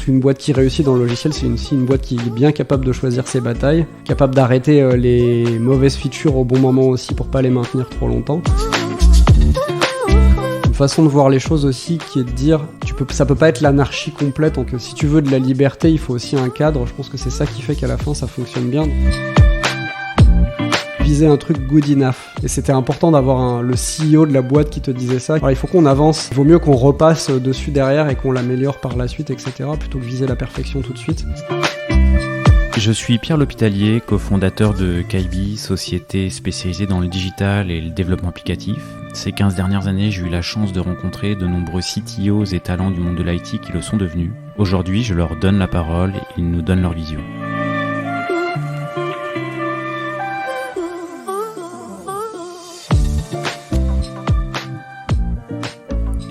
Une boîte qui réussit dans le logiciel, c'est aussi une boîte qui est bien capable de choisir ses batailles, capable d'arrêter les mauvaises features au bon moment aussi pour pas les maintenir trop longtemps. Une façon de voir les choses aussi qui est de dire ça peut pas être l'anarchie complète, donc si tu veux de la liberté, il faut aussi un cadre. Je pense que c'est ça qui fait qu'à la fin ça fonctionne bien. Viser un truc good enough. Et c'était important d'avoir le CEO de la boîte qui te disait ça. Alors, il faut qu'on avance. Il vaut mieux qu'on repasse dessus derrière et qu'on l'améliore par la suite, etc. plutôt que viser la perfection tout de suite. Je suis Pierre L'Hôpitalier, cofondateur de Kaibi, société spécialisée dans le digital et le développement applicatif. Ces 15 dernières années, j'ai eu la chance de rencontrer de nombreux CTOs et talents du monde de l'IT qui le sont devenus. Aujourd'hui, je leur donne la parole et ils nous donnent leur vision.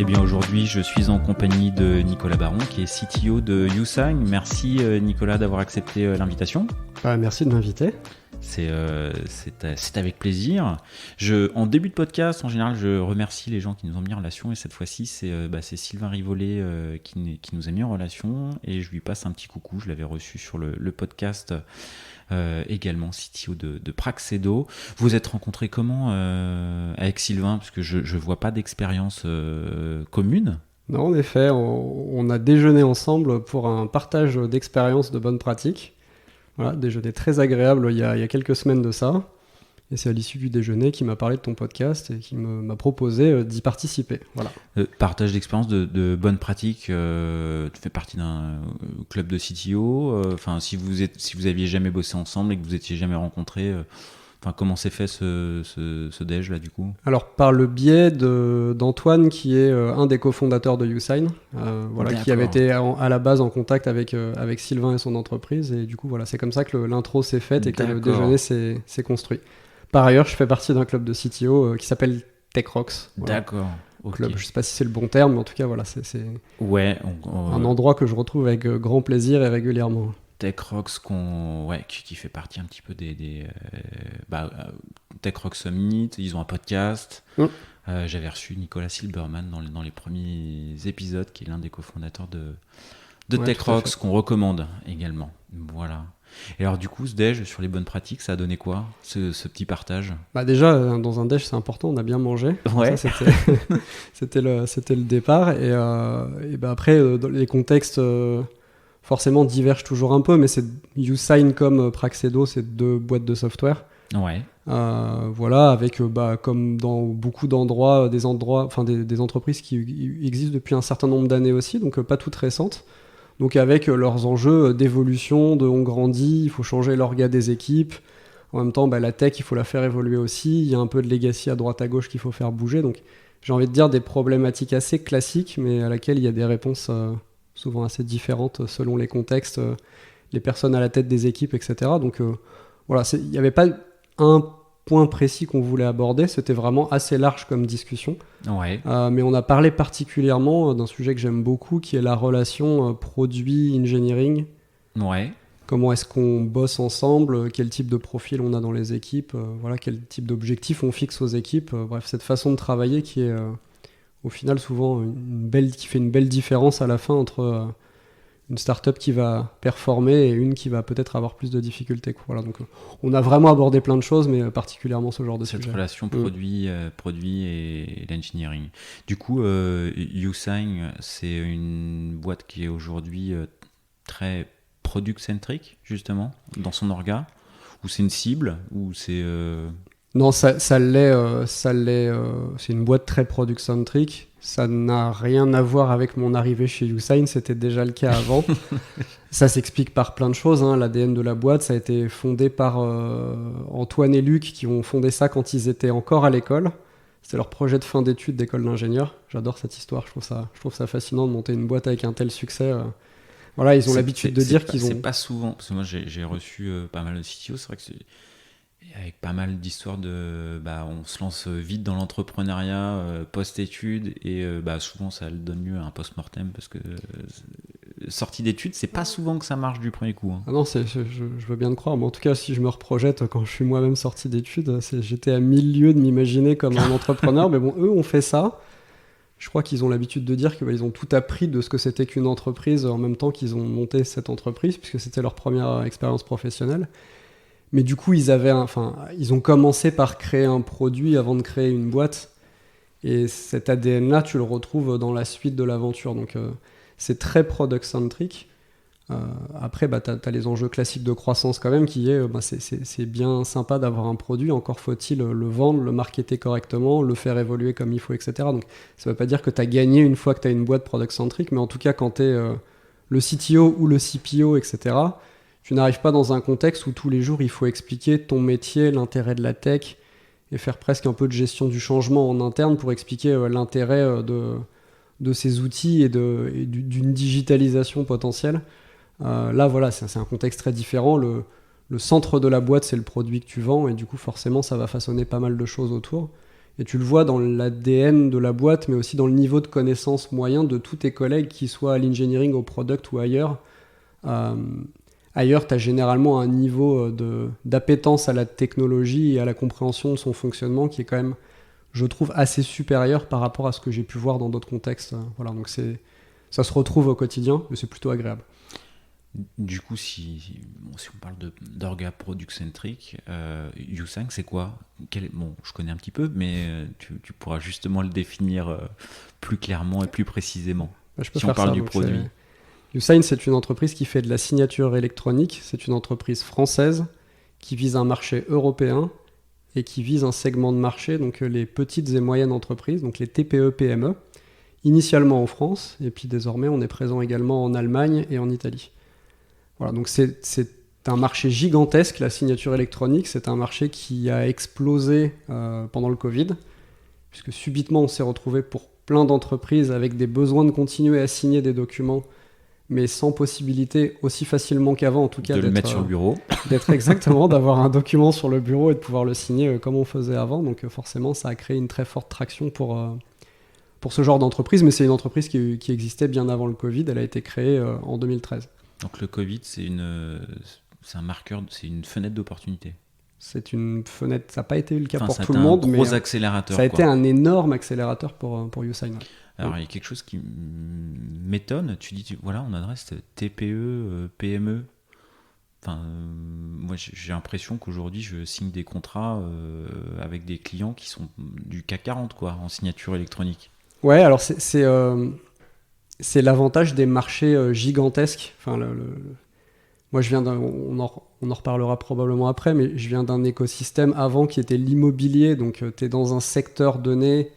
Eh bien aujourd'hui, je suis en compagnie de Nicolas Baron, qui est CTO de YouSign. Merci Nicolas d'avoir accepté l'invitation. Merci de m'inviter. C'est avec plaisir. En début de podcast, en général, je remercie les gens qui nous ont mis en relation. Et cette fois-ci, c'est Sylvain Rivollet qui nous a mis en relation. Et je lui passe un petit coucou. Je l'avais reçu sur le podcast également, CTO de Praxedo. Vous êtes rencontrés comment avec Sylvain? Parce que je ne vois pas d'expérience commune. Non, en effet, on a déjeuné ensemble pour un partage d'expériences de bonnes pratiques. Voilà, déjeuner très agréable il y a quelques semaines de ça. Et c'est à l'issue du déjeuner qu'il m'a parlé de ton podcast et qui m'a proposé d'y participer. Voilà. Partage d'expérience de bonnes pratiques. Tu fais partie d'un club de CTO. Si vous aviez jamais bossé ensemble et que vous étiez jamais rencontrés, comment s'est fait ce déj là du coup? Alors par le biais d'Antoine qui est un des cofondateurs de YouSign, qui avait été à la base en contact avec Sylvain et son entreprise, et du coup c'est comme ça que l'intro s'est faite et que le déjeuner s'est construit. Par ailleurs, je fais partie d'un club de CTO qui s'appelle TechRox. Voilà. D'accord. Okay. Club, je sais pas si c'est le bon terme, mais en tout cas c'est un endroit que je retrouve avec grand plaisir et régulièrement. TechRox qui fait partie un petit peu TechRox Summit, ils ont un podcast. J'avais reçu Nicolas Silberman dans les premiers épisodes, qui est l'un des cofondateurs de TechRox, qu'on recommande également. Voilà. Et alors du coup, ce déj sur les bonnes pratiques, ça a donné quoi, ce petit partage? Déjà, dans un déj, c'est important, on a bien mangé. Ouais. Ça, c'était le départ. Et après, les contextes forcément divergent toujours un peu, mais c'est YouSign comme Praxedo, c'est deux boîtes de software. Ouais. Avec comme dans beaucoup d'endroits, des entreprises qui existent depuis un certain nombre d'années aussi, donc pas toutes récentes. Donc avec leurs enjeux d'évolution, on grandit, il faut changer l'orga des équipes. En même temps, la tech, il faut la faire évoluer aussi. Il y a un peu de legacy à droite à gauche qu'il faut faire bouger. Donc j'ai envie de dire des problématiques assez classiques, mais à laquelle il y a des réponses souvent assez différentes selon les contextes, les personnes à la tête des équipes, etc. Donc il n'y avait pas un point précis qu'on voulait aborder, c'était vraiment assez large comme discussion. Ouais. Mais on a parlé particulièrement d'un sujet que j'aime beaucoup, qui est la relation produit-engineering. Ouais. Comment est-ce qu'on bosse ensemble, quel type de profil on a dans les équipes, quel type d'objectifs on fixe aux équipes. Bref, cette façon de travailler qui est au final souvent qui fait une belle différence à la fin entre une startup qui va performer et une qui va peut-être avoir plus de difficultés. Voilà, donc on a vraiment abordé plein de choses, mais particulièrement ce genre de sujet. Cette relation produit et l'engineering. Du coup, YouSign, c'est une boîte qui est aujourd'hui très product-centric, justement, dans son orga, ou c'est une cible, ou c'est... Non, ça l'est. C'est une boîte très product-centric. Ça n'a rien à voir avec mon arrivée chez YouSign, c'était déjà le cas avant. Ça s'explique par plein de choses. L'ADN de la boîte, ça a été fondé par Antoine et Luc, qui ont fondé ça quand ils étaient encore à l'école. C'était leur projet de fin d'études d'école d'ingénieur. J'adore cette histoire, je trouve ça fascinant de monter une boîte avec un tel succès. Ils ont l'habitude de dire qu'ils ont... C'est pas souvent, parce que moi j'ai reçu pas mal de CTO, c'est vrai que avec pas mal d'histoires on se lance vite dans l'entrepreneuriat post-études et souvent ça donne lieu à un post-mortem parce que sortie d'études, c'est pas souvent que ça marche du premier coup. Hein. Ah non, je veux bien te croire, mais en tout cas, si je me reprojette quand je suis moi-même sorti d'études, j'étais à 1000 lieues de m'imaginer comme un entrepreneur, mais bon, eux ont fait ça. Je crois qu'ils ont l'habitude de dire qu'ils ont tout appris de ce que c'était qu'une entreprise en même temps qu'ils ont monté cette entreprise, puisque c'était leur première expérience professionnelle. Mais du coup, ils ont commencé par créer un produit avant de créer une boîte. Et cet ADN-là, tu le retrouves dans la suite de l'aventure. Donc, c'est très product-centric. Après, tu as les enjeux classiques de croissance quand même, qui est, c'est bien sympa d'avoir un produit, encore faut-il le vendre, le marketer correctement, le faire évoluer comme il faut, etc. Donc ça ne veut pas dire que tu as gagné une fois que tu as une boîte product-centric, mais en tout cas, quand tu es le CTO ou le CPO, etc., tu n'arrives pas dans un contexte où tous les jours, il faut expliquer ton métier, l'intérêt de la tech, et faire presque un peu de gestion du changement en interne pour expliquer l'intérêt de ces outils et d'une digitalisation potentielle. Là, voilà, c'est un contexte très différent. Le centre de la boîte, c'est le produit que tu vends, et du coup, forcément, ça va façonner pas mal de choses autour. Et tu le vois dans l'ADN de la boîte, mais aussi dans le niveau de connaissance moyen de tous tes collègues, qu'ils soient à l'engineering, au product ou ailleurs. Ailleurs, tu as généralement un niveau d'appétence à la technologie et à la compréhension de son fonctionnement qui est quand même, je trouve, assez supérieur par rapport à ce que j'ai pu voir dans d'autres contextes. Voilà, donc ça se retrouve au quotidien, mais c'est plutôt agréable. Du coup, si on parle d'orga product-centric, U5, c'est quoi? Bon, je connais un petit peu, mais tu pourras justement le définir plus clairement et plus précisément. Je peux si faire on parle ça, du produit. U-Sign, c'est une entreprise qui fait de la signature électronique. C'est une entreprise française qui vise un marché européen et qui vise un segment de marché, donc les petites et moyennes entreprises, donc les TPE-PME, initialement en France, et puis désormais on est présent également en Allemagne et en Italie. Voilà, donc c'est un marché gigantesque, la signature électronique. C'est un marché qui a explosé pendant le Covid, puisque subitement on s'est retrouvé pour plein d'entreprises avec des besoins de continuer à signer des documents, mais sans possibilité aussi facilement qu'avant, en tout cas, de le mettre sur le bureau. D'avoir un document sur le bureau et de pouvoir le signer comme on faisait avant. Donc forcément, ça a créé une très forte traction pour ce genre d'entreprise, mais c'est une entreprise qui existait bien avant le Covid. Elle a été créée en 2013. Donc le Covid, c'est un marqueur, c'est une fenêtre d'opportunité. C'est une fenêtre, ça n'a pas été le cas pour ça tout le monde, mais gros accélérateur, ça a été un énorme accélérateur pour U-Sign. Alors il y a quelque chose qui m'étonne, tu dis, voilà, on adresse TPE, PME. Moi j'ai l'impression qu'aujourd'hui je signe des contrats avec des clients qui sont du CAC 40, quoi, en signature électronique. Ouais, alors c'est l'avantage des marchés gigantesques. Moi, on en reparlera probablement après, mais je viens d'un écosystème avant qui était l'immobilier. Donc, tu es dans un secteur donné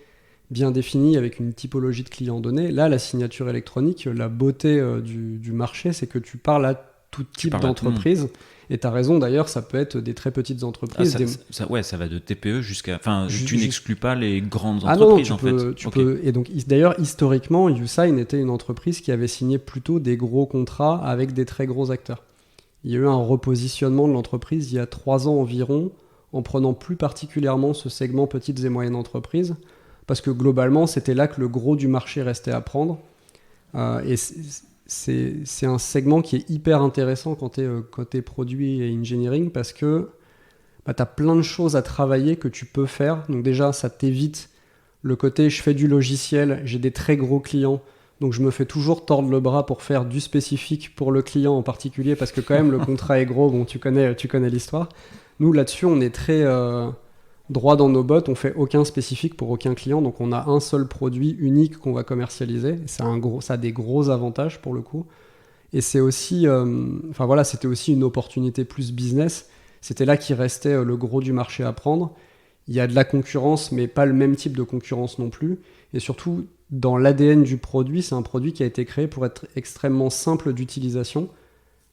bien défini avec une typologie de clients donnée. Là, la signature électronique, la beauté du marché, c'est que tu parles à tout type d'entreprise. Et tu as raison, d'ailleurs, ça peut être des très petites entreprises. Ça va de TPE jusqu'à... tu n'exclus pas les grandes entreprises, tu peux. Et donc, d'ailleurs, historiquement, U-Sign était une entreprise qui avait signé plutôt des gros contrats avec des très gros acteurs. Il y a eu un repositionnement de l'entreprise il y a 3 ans environ, en prenant plus particulièrement ce segment petites et moyennes entreprises, parce que globalement, c'était là que le gros du marché restait à prendre. Et c'est un segment qui est hyper intéressant quand tu es côté produit et engineering, parce que tu as plein de choses à travailler que tu peux faire. Donc déjà, ça t'évite le côté je fais du logiciel, j'ai des très gros clients, donc je me fais toujours tordre le bras pour faire du spécifique pour le client en particulier, parce que quand même le contrat est gros. Bon, tu connais l'histoire. Nous, là-dessus, on est très droit dans nos bottes, on fait aucun spécifique pour aucun client, donc on a un seul produit unique qu'on va commercialiser. Ça a des gros avantages pour le coup. Et c'est aussi, c'était aussi une opportunité plus business. C'était là qu'il restait le gros du marché à prendre. Il y a de la concurrence, mais pas le même type de concurrence non plus. Et surtout, dans l'ADN du produit, c'est un produit qui a été créé pour être extrêmement simple d'utilisation,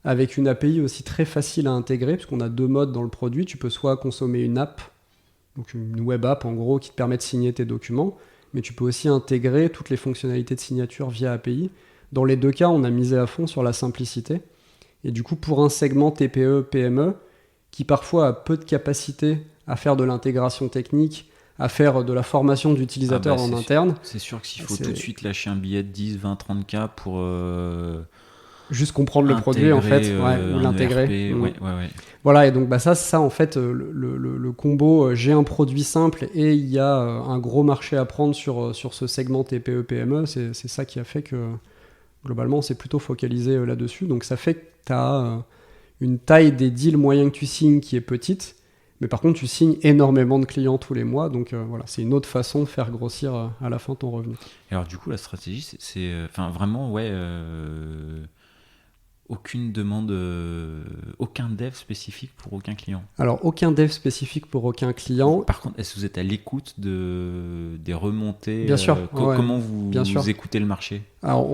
avec une API aussi très facile à intégrer, puisqu'on a 2 modes dans le produit. Tu peux soit consommer une app, donc une web app en gros, qui te permet de signer tes documents, mais tu peux aussi intégrer toutes les fonctionnalités de signature via API. Dans les 2 cas, on a misé à fond sur la simplicité. Et du coup, pour un segment TPE, PME, qui parfois a peu de capacité à faire de l'intégration technique, à faire de la formation d'utilisateurs en interne. C'est sûr que s'il faut tout de suite lâcher un billet de 10, 20, 30K pour juste comprendre le produit en fait, ou l'intégrer. Ouais. Voilà, et donc ça en fait, le combo, j'ai un produit simple et il y a un gros marché à prendre sur ce segment TPE-PME, c'est ça qui a fait que globalement on s'est plutôt focalisé là-dessus. Donc ça fait que tu as une taille des deals moyens que tu signes qui est petite, mais par contre tu signes énormément de clients tous les mois, donc voilà, c'est une autre façon de faire grossir à la fin ton revenu. Et alors du coup la stratégie c'est vraiment aucune demande, aucun dev spécifique pour aucun client. Alors, aucun dev spécifique pour aucun client. Par contre, est-ce que vous êtes à l'écoute des remontées? Bien sûr. Comment vous écoutez le marché? Alors,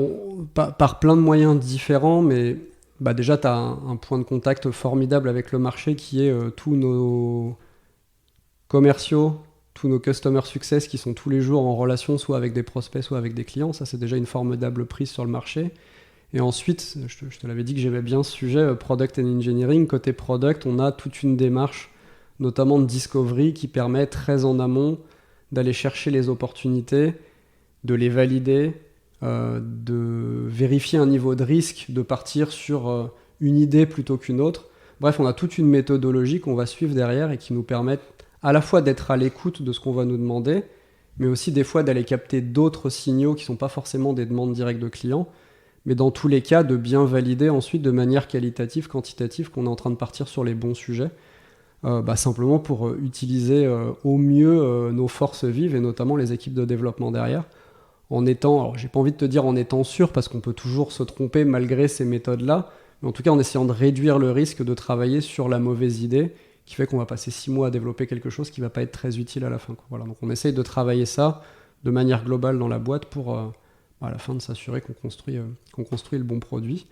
par plein de moyens différents, mais déjà, tu as un point de contact formidable avec le marché qui est tous nos commerciaux, tous nos customer success qui sont tous les jours en relation, soit avec des prospects, soit avec des clients. Ça, c'est déjà une formidable prise sur le marché. Et ensuite, je te l'avais dit que j'aimais bien ce sujet, Product and Engineering. Côté Product, on a toute une démarche, notamment de discovery, qui permet très en amont d'aller chercher les opportunités, de les valider, de vérifier un niveau de risque, de partir sur une idée plutôt qu'une autre. Bref, on a toute une méthodologie qu'on va suivre derrière et qui nous permet à la fois d'être à l'écoute de ce qu'on va nous demander, mais aussi des fois d'aller capter d'autres signaux qui ne sont pas forcément des demandes directes de clients, mais dans tous les cas, de bien valider ensuite de manière qualitative, quantitative, qu'on est en train de partir sur les bons sujets, simplement pour utiliser au mieux nos forces vives, et notamment les équipes de développement derrière, en étant, alors j'ai pas envie de te dire en étant sûr, parce qu'on peut toujours se tromper malgré ces méthodes-là, mais en tout cas en essayant de réduire le risque de travailler sur la mauvaise idée, qui fait qu'on va passer 6 mois à développer quelque chose qui va pas être très utile à la fin. Voilà, donc on essaye de travailler ça de manière globale dans la boîte pour... à la fin de s'assurer qu'on construit le bon produit.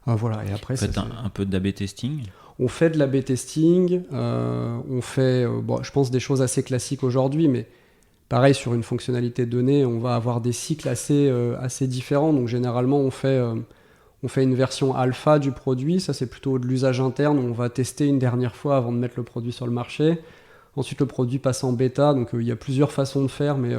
Voilà, et après, vous faites un peu d'A/B testing? On fait de l'A/B testing, on fait, je pense, des choses assez classiques aujourd'hui, mais pareil, sur une fonctionnalité donnée, on va avoir des cycles assez différents. Donc généralement, on fait une version alpha du produit, ça c'est plutôt de l'usage interne, on va tester une dernière fois avant de mettre le produit sur le marché. Ensuite, le produit passe en bêta, donc il y a plusieurs façons de faire, mais...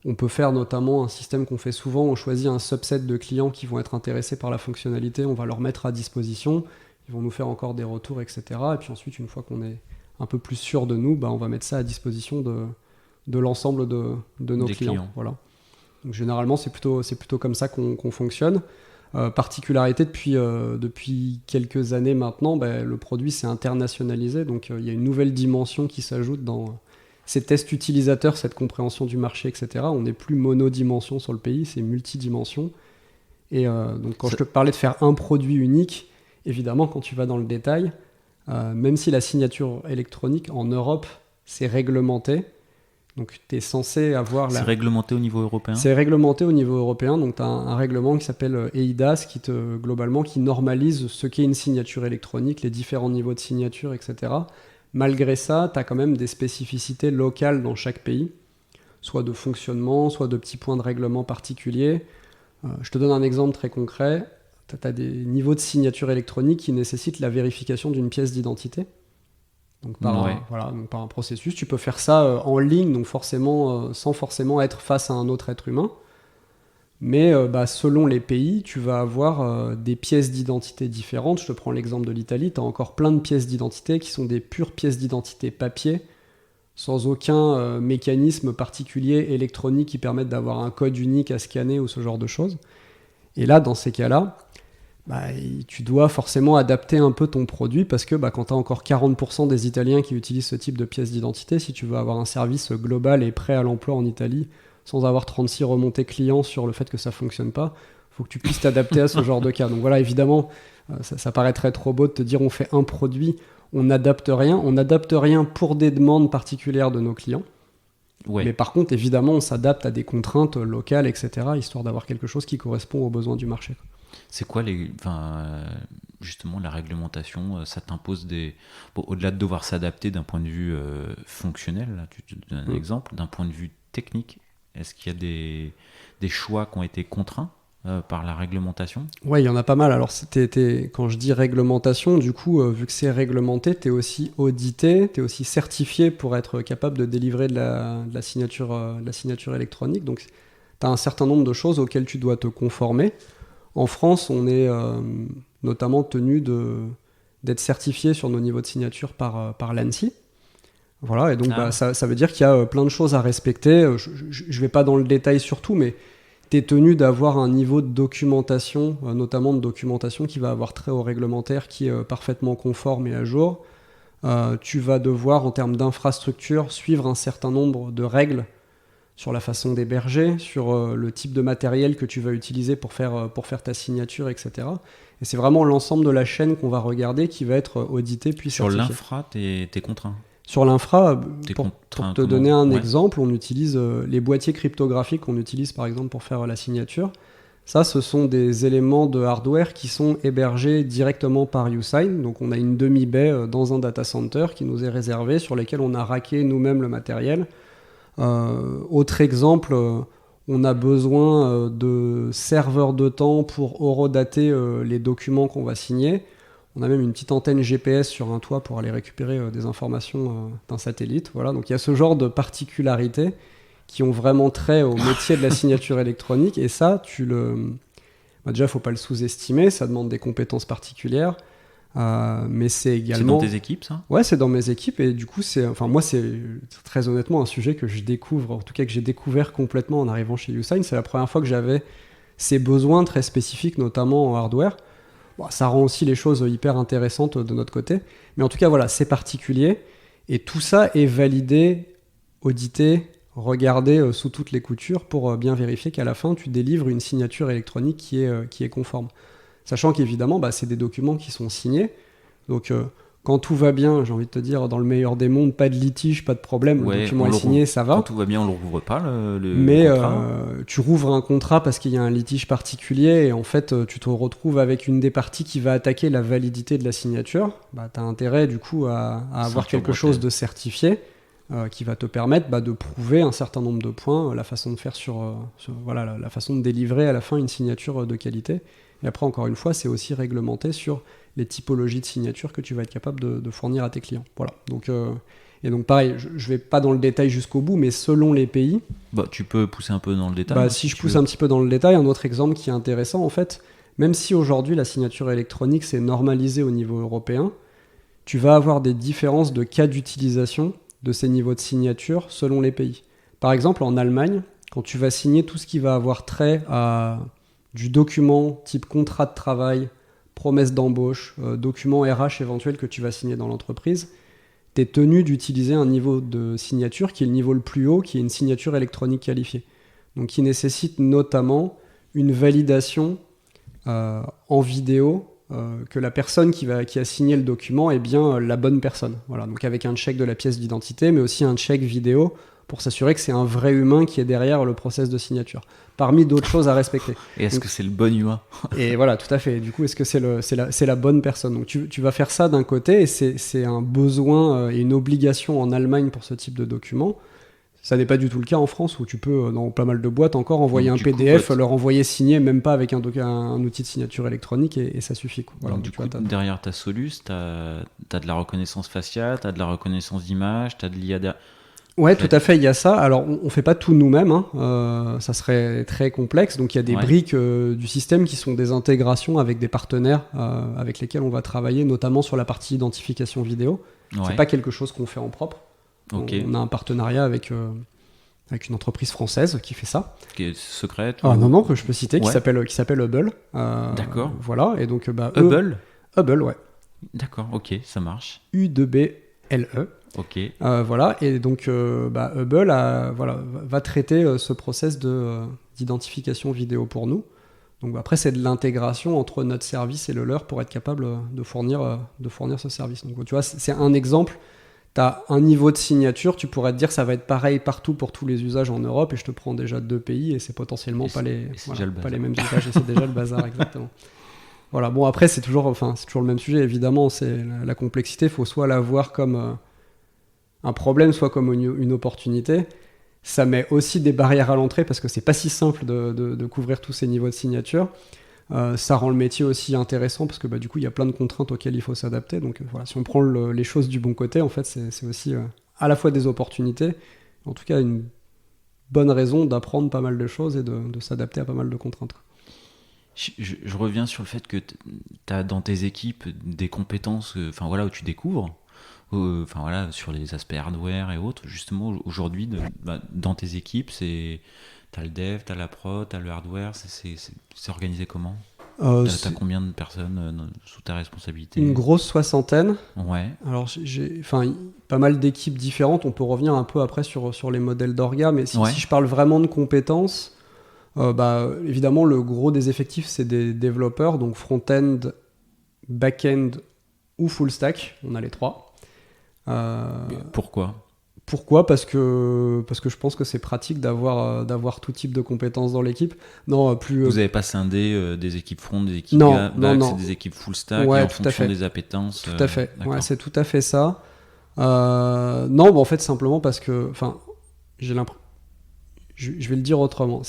on peut faire notamment un système qu'on fait souvent, on choisit un subset de clients qui vont être intéressés par la fonctionnalité, on va leur mettre à disposition, ils vont nous faire encore des retours, etc. Et puis ensuite, une fois qu'on est un peu plus sûr de nous, on va mettre ça à disposition de l'ensemble de nos clients. Voilà. Donc généralement, c'est plutôt comme ça qu'on fonctionne. Particularité depuis quelques années maintenant, le produit s'est internationalisé, donc il y a une nouvelle dimension qui s'ajoute dans... ces tests utilisateurs, cette compréhension du marché, etc. On n'est plus monodimension sur le pays, c'est multidimension. Et donc quand je te parlais de faire un produit unique, évidemment, quand tu vas dans le détail, même si la signature électronique en Europe, c'est réglementé, donc tu es censé avoir... C'est réglementé au niveau européen? C'est réglementé au niveau européen, donc tu as un règlement qui s'appelle EIDAS, globalement, qui normalise ce qu'est une signature électronique, les différents niveaux de signature, etc. Malgré ça, tu as quand même des spécificités locales dans chaque pays, soit de fonctionnement, soit de petits points de règlement particuliers. Je te donne un exemple très concret. Tu as des niveaux de signature électronique qui nécessitent la vérification d'une pièce d'identité. Donc par un processus. Tu peux faire ça en ligne, donc sans forcément être face à un autre être humain. Mais selon les pays, tu vas avoir des pièces d'identité différentes. Je te prends l'exemple de l'Italie, tu as encore plein de pièces d'identité qui sont des pures pièces d'identité papier, sans aucun mécanisme particulier électronique qui permette d'avoir un code unique à scanner ou ce genre de choses. Et là, dans ces cas-là, tu dois forcément adapter un peu ton produit parce que quand tu as encore 40% des Italiens qui utilisent ce type de pièces d'identité, si tu veux avoir un service global et prêt à l'emploi en Italie, sans avoir 36 remontées clients sur le fait que ça fonctionne pas, il faut que tu puisses t'adapter à ce genre de cas. Donc voilà, évidemment, ça paraîtrait trop beau de te dire on fait un produit, on n'adapte rien pour des demandes particulières de nos clients. Ouais. Mais par contre, évidemment, on s'adapte à des contraintes locales, etc., histoire d'avoir quelque chose qui correspond aux besoins du marché. C'est quoi justement la réglementation? Ça t'impose au-delà de devoir s'adapter d'un point de vue fonctionnel, là, tu te donnes un exemple, d'un point de vue technique, est-ce qu'il y a des choix qui ont été contraints par la réglementation? Ouais, il y en a pas mal. Alors, quand je dis réglementation, du coup, vu que c'est réglementé, tu es aussi audité, tu es aussi certifié pour être capable de délivrer de la signature électronique. Donc, tu as un certain nombre de choses auxquelles tu dois te conformer. En France, on est notamment tenu d'être certifié sur nos niveaux de signature par l'ANSSI. Voilà, et donc ça veut dire qu'il y a plein de choses à respecter. Je vais pas dans le détail sur tout, mais tu es tenu d'avoir un niveau de documentation, notamment de documentation qui va avoir trait au réglementaire, qui est parfaitement conforme et à jour. Tu vas devoir, en termes d'infrastructure, suivre un certain nombre de règles sur la façon d'héberger, sur le type de matériel que tu vas utiliser pour faire ta signature, etc. Et c'est vraiment l'ensemble de la chaîne qu'on va regarder qui va être audité puis certifié. Sur l'infra, t'es contraint. Sur l'infra, pour te donner un exemple, on utilise les boîtiers cryptographiques qu'on utilise par exemple pour faire la signature. Ça, ce sont des éléments de hardware qui sont hébergés directement par Usign. Donc on a une demi-baie dans un data center qui nous est réservé, sur lesquels on a racké nous-mêmes le matériel. Autre exemple, on a besoin de serveurs de temps pour horodater les documents qu'on va signer. On a même une petite antenne GPS sur un toit pour aller récupérer des informations d'un satellite. Voilà. Donc il y a ce genre de particularités qui ont vraiment trait au métier de la signature électronique. Et ça, déjà, il ne faut pas le sous-estimer. Ça demande des compétences particulières. Mais c'est également... C'est dans tes équipes, ça ? Ouais, c'est dans mes équipes. Et du coup, moi, c'est très honnêtement un sujet que je découvre, en tout cas que j'ai découvert complètement en arrivant chez Usign. C'est la première fois que j'avais ces besoins très spécifiques, notamment en hardware. Bon, ça rend aussi les choses hyper intéressantes de notre côté. Mais en tout cas, voilà, c'est particulier. Et tout ça est validé, audité, regardé sous toutes les coutures pour bien vérifier qu'à la fin, tu délivres une signature électronique qui est conforme. Sachant qu'évidemment, c'est des documents qui sont signés. Donc, quand tout va bien, j'ai envie de te dire, dans le meilleur des mondes, pas de litige, pas de problème, le document est signé, ça va. Quand tout va bien, on ne le rouvre pas, Mais le contrat. Tu rouvres un contrat parce qu'il y a un litige particulier et en fait, tu te retrouves avec une des parties qui va attaquer la validité de la signature. Tu as intérêt, du coup, à avoir quelque chose de certifié qui va te permettre de prouver un certain nombre de points, la façon de faire la façon de délivrer à la fin une signature de qualité. Et après, encore une fois, c'est aussi réglementé sur les typologies de signatures que tu vas être capable de fournir à tes clients. Voilà. Donc, et donc pareil, je ne vais pas dans le détail jusqu'au bout, mais selon les pays... tu peux pousser un peu dans le détail. Si je pousse un petit peu dans le détail, un autre exemple qui est intéressant, en fait, même si aujourd'hui la signature électronique s'est normalisée au niveau européen, tu vas avoir des différences de cas d'utilisation de ces niveaux de signature selon les pays. Par exemple, en Allemagne, quand tu vas signer tout ce qui va avoir trait à du document type contrat de travail, promesse d'embauche, document RH éventuel que tu vas signer dans l'entreprise, tu es tenu d'utiliser un niveau de signature qui est le niveau le plus haut, qui est une signature électronique qualifiée. Donc qui nécessite notamment une validation en vidéo, que la personne qui a signé le document est bien la bonne personne. Voilà, donc avec un check de la pièce d'identité, mais aussi un check vidéo pour s'assurer que c'est un vrai humain qui est derrière le process de signature, parmi d'autres choses à respecter. Et est-ce que c'est le bon humain ? Et voilà, tout à fait. Du coup, est-ce que c'est la bonne personne ? Donc tu vas faire ça d'un côté, et c'est un besoin et une obligation en Allemagne pour ce type de document. Ça n'est pas du tout le cas en France, où tu peux, dans pas mal de boîtes encore, envoyer un PDF, leur envoyer signer, même pas avec un outil de signature électronique, et ça suffit. Quoi. Voilà, donc, du coup, derrière ta Solus, tu as de la reconnaissance faciale, tu as de la reconnaissance d'image, tu as de l'IA. Ouais, tout à fait, il y a ça. Alors, on fait pas tout nous-mêmes, ça serait très complexe. Donc, il y a des briques du système qui sont des intégrations avec des partenaires avec lesquels on va travailler, notamment sur la partie identification vidéo. Ouais. C'est pas quelque chose qu'on fait en propre. Okay. On a un partenariat avec une entreprise française qui fait ça. Qui est secrète Non, que je peux citer, qui s'appelle Hubble. D'accord. Voilà, et donc... Hubble ? Hubble, ouais. D'accord, ok, ça marche. U2BLE. Ok. Voilà, et donc Hubble va traiter ce process d'identification vidéo pour nous. Donc après, c'est de l'intégration entre notre service et le leur pour être capable de fournir ce service. Donc tu vois, c'est un exemple. Tu as un niveau de signature, tu pourrais te dire ça va être pareil partout pour tous les usages en Europe, et je te prends déjà 2 pays, et c'est potentiellement pas les mêmes usages, et c'est déjà le bazar, exactement. Voilà, bon après, c'est toujours le même sujet, évidemment, c'est la complexité, il faut soit la voir comme... un problème, soit comme une opportunité. Ça met aussi des barrières à l'entrée parce que c'est pas si simple de couvrir tous ces niveaux de signature. Ça rend le métier aussi intéressant parce que du coup il y a plein de contraintes auxquelles il faut s'adapter. Donc voilà, si on prend les choses du bon côté, en fait c'est aussi à la fois des opportunités, en tout cas une bonne raison d'apprendre pas mal de choses et de s'adapter à pas mal de contraintes. Je reviens sur le fait que tu as dans tes équipes des compétences où tu découvres, sur les aspects hardware et autres. Justement, aujourd'hui, dans tes équipes, tu as le dev, tu as la prod, tu as le hardware. C'est organisé comment? T'as combien de personnes sous ta responsabilité? Une grosse soixantaine. Ouais. Alors, j'ai pas mal d'équipes différentes. On peut revenir un peu après sur les modèles d'orga, mais si je parle vraiment de compétences, évidemment, le gros des effectifs, c'est des développeurs, donc front-end, back-end ou full stack. On a les trois. Pourquoi ? Parce que je pense que c'est pratique d'avoir tout type de compétences dans l'équipe. Non, Vous n'avez pas scindé des équipes front, des équipes back, c'est des équipes full stack et en fonction des appétences. Tout à fait. Ouais, c'est tout à fait ça. Non, en fait, simplement parce que, j'ai l'impression. Je vais le dire autrement.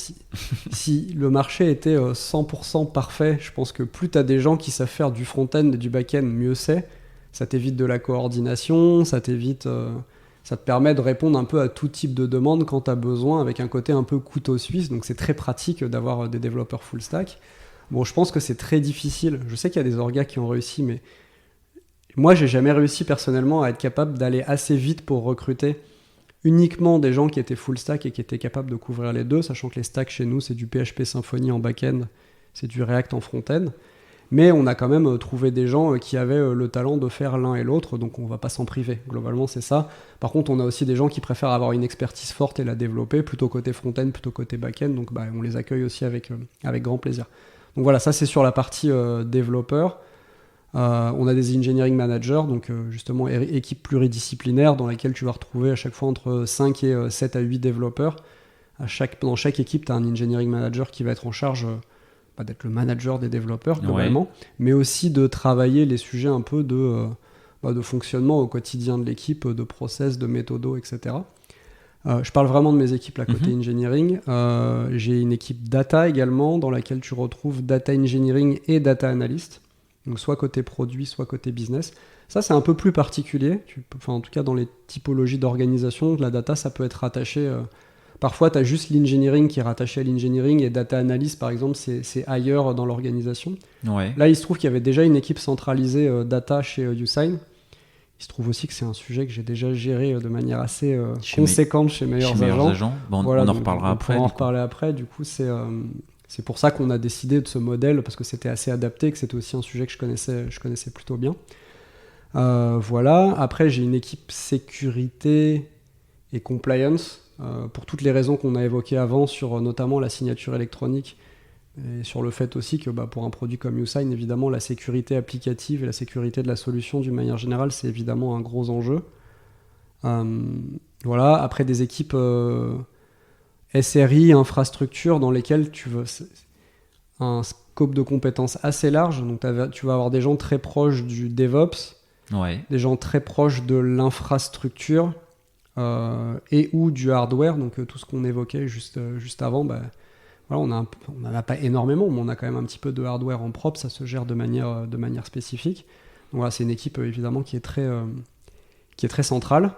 Si le marché était 100% parfait, je pense que plus tu as des gens qui savent faire du front-end et du back-end, mieux c'est. Ça t'évite de la coordination, ça te permet de répondre un peu à tout type de demande quand tu as besoin, avec un côté un peu couteau suisse. Donc c'est très pratique d'avoir des développeurs full stack. Bon, je pense que c'est très difficile. Je sais qu'il y a des orgas qui ont réussi, mais moi, j'ai jamais réussi personnellement à être capable d'aller assez vite pour recruter uniquement des gens qui étaient full stack et qui étaient capables de couvrir les deux, sachant que les stacks chez nous, c'est du PHP Symfony en back-end, c'est du React en front-end. Mais on a quand même trouvé des gens qui avaient le talent de faire l'un et l'autre, donc on va pas s'en priver. Globalement, c'est ça. Par contre, on a aussi des gens qui préfèrent avoir une expertise forte et la développer, plutôt côté front-end, plutôt côté back-end, donc on les accueille aussi avec grand plaisir. Donc voilà, ça c'est sur la partie développeur. On a des engineering managers, donc justement équipe pluridisciplinaire dans laquelle tu vas retrouver à chaque fois entre 5 et 7 à 8 développeurs. Dans chaque équipe, tu as un engineering manager qui va être en charge d'être le manager des développeurs globalement, mais aussi de travailler les sujets un peu de fonctionnement au quotidien de l'équipe, de process, de méthodo, etc. Je parle vraiment de mes équipes là côté engineering. J'ai une équipe data également dans laquelle tu retrouves data engineering et data analyst. Donc soit côté produit, soit côté business. Ça, c'est un peu plus particulier. En tout cas, dans les typologies d'organisation, la data, ça peut être rattaché... Parfois, tu as juste l'engineering qui est rattaché à l'engineering et data analyst, par exemple, c'est ailleurs dans l'organisation. Ouais. Là, il se trouve qu'il y avait déjà une équipe centralisée data chez Usign. Il se trouve aussi que c'est un sujet que j'ai déjà géré de manière assez conséquente chez Meilleurs Agents. Voilà, on en reparlera après. On pourra en reparler après. Du coup, c'est pour ça qu'on a décidé de ce modèle, parce que c'était assez adapté, que c'était aussi un sujet que je connaissais plutôt bien. Voilà. Après, j'ai une équipe sécurité et compliance, pour toutes les raisons qu'on a évoquées avant, sur notamment la signature électronique, et sur le fait aussi que pour un produit comme Usign, évidemment, la sécurité applicative et la sécurité de la solution, d'une manière générale, c'est évidemment un gros enjeu. Voilà. Après, des équipes... SRI, infrastructure, dans lesquelles tu veux un scope de compétences assez large. Donc tu vas avoir des gens très proches du DevOps, des gens très proches de l'infrastructure et ou du hardware. Donc tout ce qu'on évoquait juste avant, voilà, on n'en a pas énormément, mais on a quand même un petit peu de hardware en propre. Ça se gère de manière spécifique. Donc voilà, c'est une équipe évidemment qui est très centrale.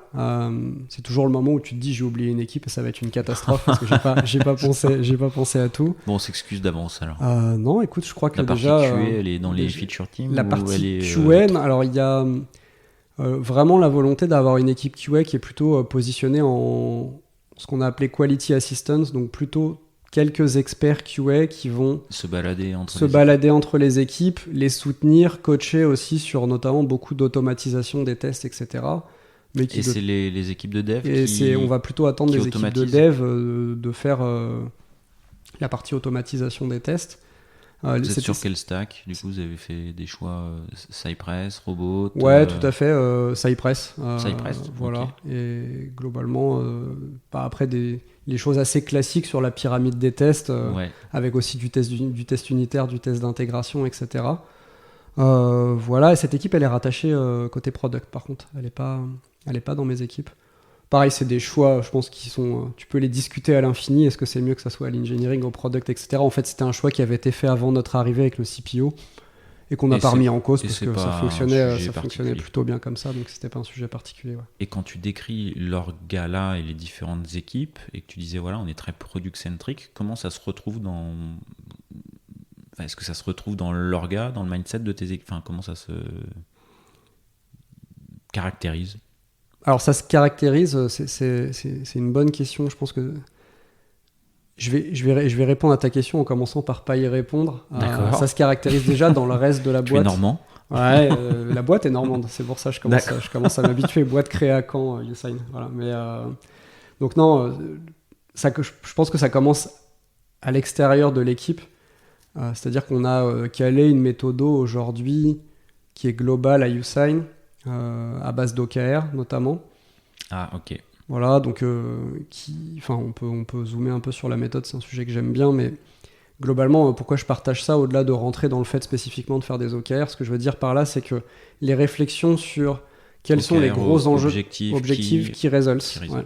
C'est toujours le moment où tu te dis j'ai oublié une équipe et ça va être une catastrophe parce que j'ai pas pensé à tout. Bon, on s'excuse d'avance alors. Non, écoute, je crois que la partie déjà QA, elle est dans les feature teams. La partie QA, alors il y a vraiment la volonté d'avoir une équipe QA qui est plutôt positionnée en ce qu'on a appelé quality assistance, donc plutôt quelques experts QA qui vont se balader entre les équipes, les soutenir, coacher aussi sur notamment beaucoup d'automatisation des tests, etc. C'est les équipes de dev on va plutôt attendre des équipes de dev de faire la partie automatisation des tests. Vous êtes sur quel stack? Du coup, vous avez fait des choix Cypress, Robot? Ouais, tout à fait. Cypress. Cypress, voilà. Okay. Et globalement, après les choses assez classiques sur la pyramide des tests, avec aussi du test unitaire, du test d'intégration, etc. Voilà. Et cette équipe, elle est rattachée côté product, par contre. Elle est pas dans mes équipes. Pareil, c'est des choix, je pense, qui sont... tu peux les discuter à l'infini. Est-ce que c'est mieux que ça soit à l'engineering, au product, etc. En fait, c'était un choix qui avait été fait avant notre arrivée avec le CPO et qu'on n'a pas remis en cause parce que ça fonctionnait plutôt bien comme ça, donc c'était pas un sujet particulier. Ouais. Et quand tu décris l'orga et les différentes équipes et que tu disais, voilà, on est très product-centric, comment ça se retrouve est-ce que ça se retrouve dans l'orga, dans le mindset de tes équipes? Enfin, comment ça se caractérise? Alors ça se caractérise, c'est une bonne question. Je pense que je vais répondre à ta question en commençant par pas y répondre. D'accord. Ça se caractérise déjà dans le reste de la Tu es boîte. normand? Ouais, la boîte est normande, c'est pour ça que je commence à m'habituer. Boîte créée à Caen, YouSign. Voilà. Mais, donc non, je pense que ça commence à l'extérieur de l'équipe. C'est-à-dire qu'on a calé une méthode aujourd'hui qui est globale à YouSign, à base d'OKR notamment. Ah, ok. Voilà, donc on peut zoomer un peu sur la méthode, c'est un sujet que j'aime bien, mais globalement, pourquoi je partage ça au-delà de rentrer dans le fait spécifiquement de faire des OKR, ce que je veux dire par là, c'est que les réflexions sur quels sont les gros enjeux objectifs qui résultent. Ouais.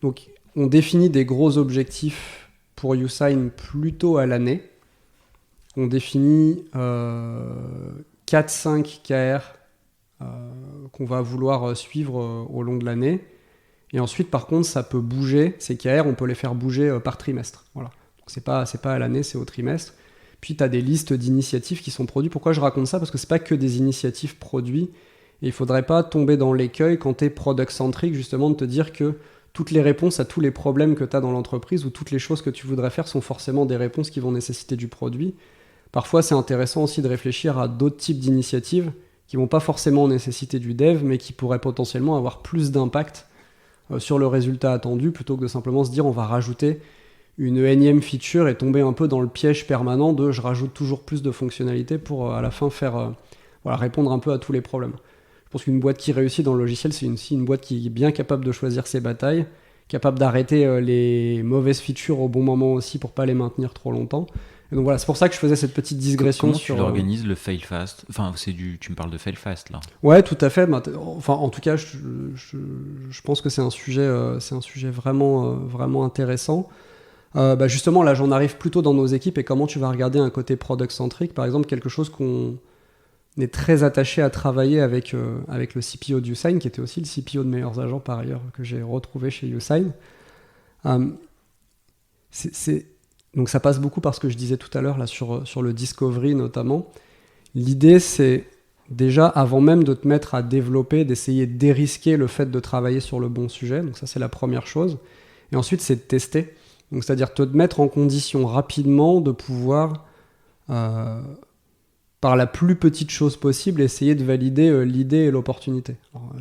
Donc, on définit des gros objectifs pour YouSign plutôt à l'année. On définit 4-5 KR qu'on va vouloir suivre au long de l'année. Et ensuite, par contre, ça peut bouger. Ces KR, on peut les faire bouger par trimestre. Voilà. Donc, c'est pas à l'année, c'est au trimestre. Puis, tu as des listes d'initiatives qui sont produites. Pourquoi je raconte ça? Parce que c'est pas que des initiatives produites. Et il faudrait pas tomber dans l'écueil quand tu es product-centric, justement, de te dire que toutes les réponses à tous les problèmes que tu as dans l'entreprise ou toutes les choses que tu voudrais faire sont forcément des réponses qui vont nécessiter du produit. Parfois, c'est intéressant aussi de réfléchir à d'autres types d'initiatives qui vont pas forcément nécessiter du dev, mais qui pourraient potentiellement avoir plus d'impact sur le résultat attendu, plutôt que de simplement se dire on va rajouter une énième feature et tomber un peu dans le piège permanent de je rajoute toujours plus de fonctionnalités pour à la fin faire répondre un peu à tous les problèmes. Je pense qu'une boîte qui réussit dans le logiciel, c'est une boîte qui est bien capable de choisir ses batailles, capable d'arrêter les mauvaises features au bon moment aussi pour pas les maintenir trop longtemps. Et donc voilà, c'est pour ça que je faisais cette petite digression. Comment sur... tu l'organises le fail fast? Enfin, tu me parles de fail fast là. Ouais, tout à fait. Enfin, en tout cas, je pense que c'est un sujet vraiment intéressant. Justement, là, j'en arrive plutôt dans nos équipes et comment tu vas regarder un côté product-centric. Par exemple, quelque chose qu'on est très attaché à travailler avec le CPO de YouSign, qui était aussi le CPO de Meilleurs Agents par ailleurs, que j'ai retrouvé chez YouSign. Donc ça passe beaucoup par ce que je disais tout à l'heure là, sur le discovery notamment. L'idée, c'est déjà, avant même de te mettre à développer, d'essayer de dérisquer le fait de travailler sur le bon sujet. Donc ça, c'est la première chose. Et ensuite, c'est de tester. Donc c'est-à-dire te mettre en condition rapidement de pouvoir, par la plus petite chose possible, essayer de valider l'idée et l'opportunité. Alors,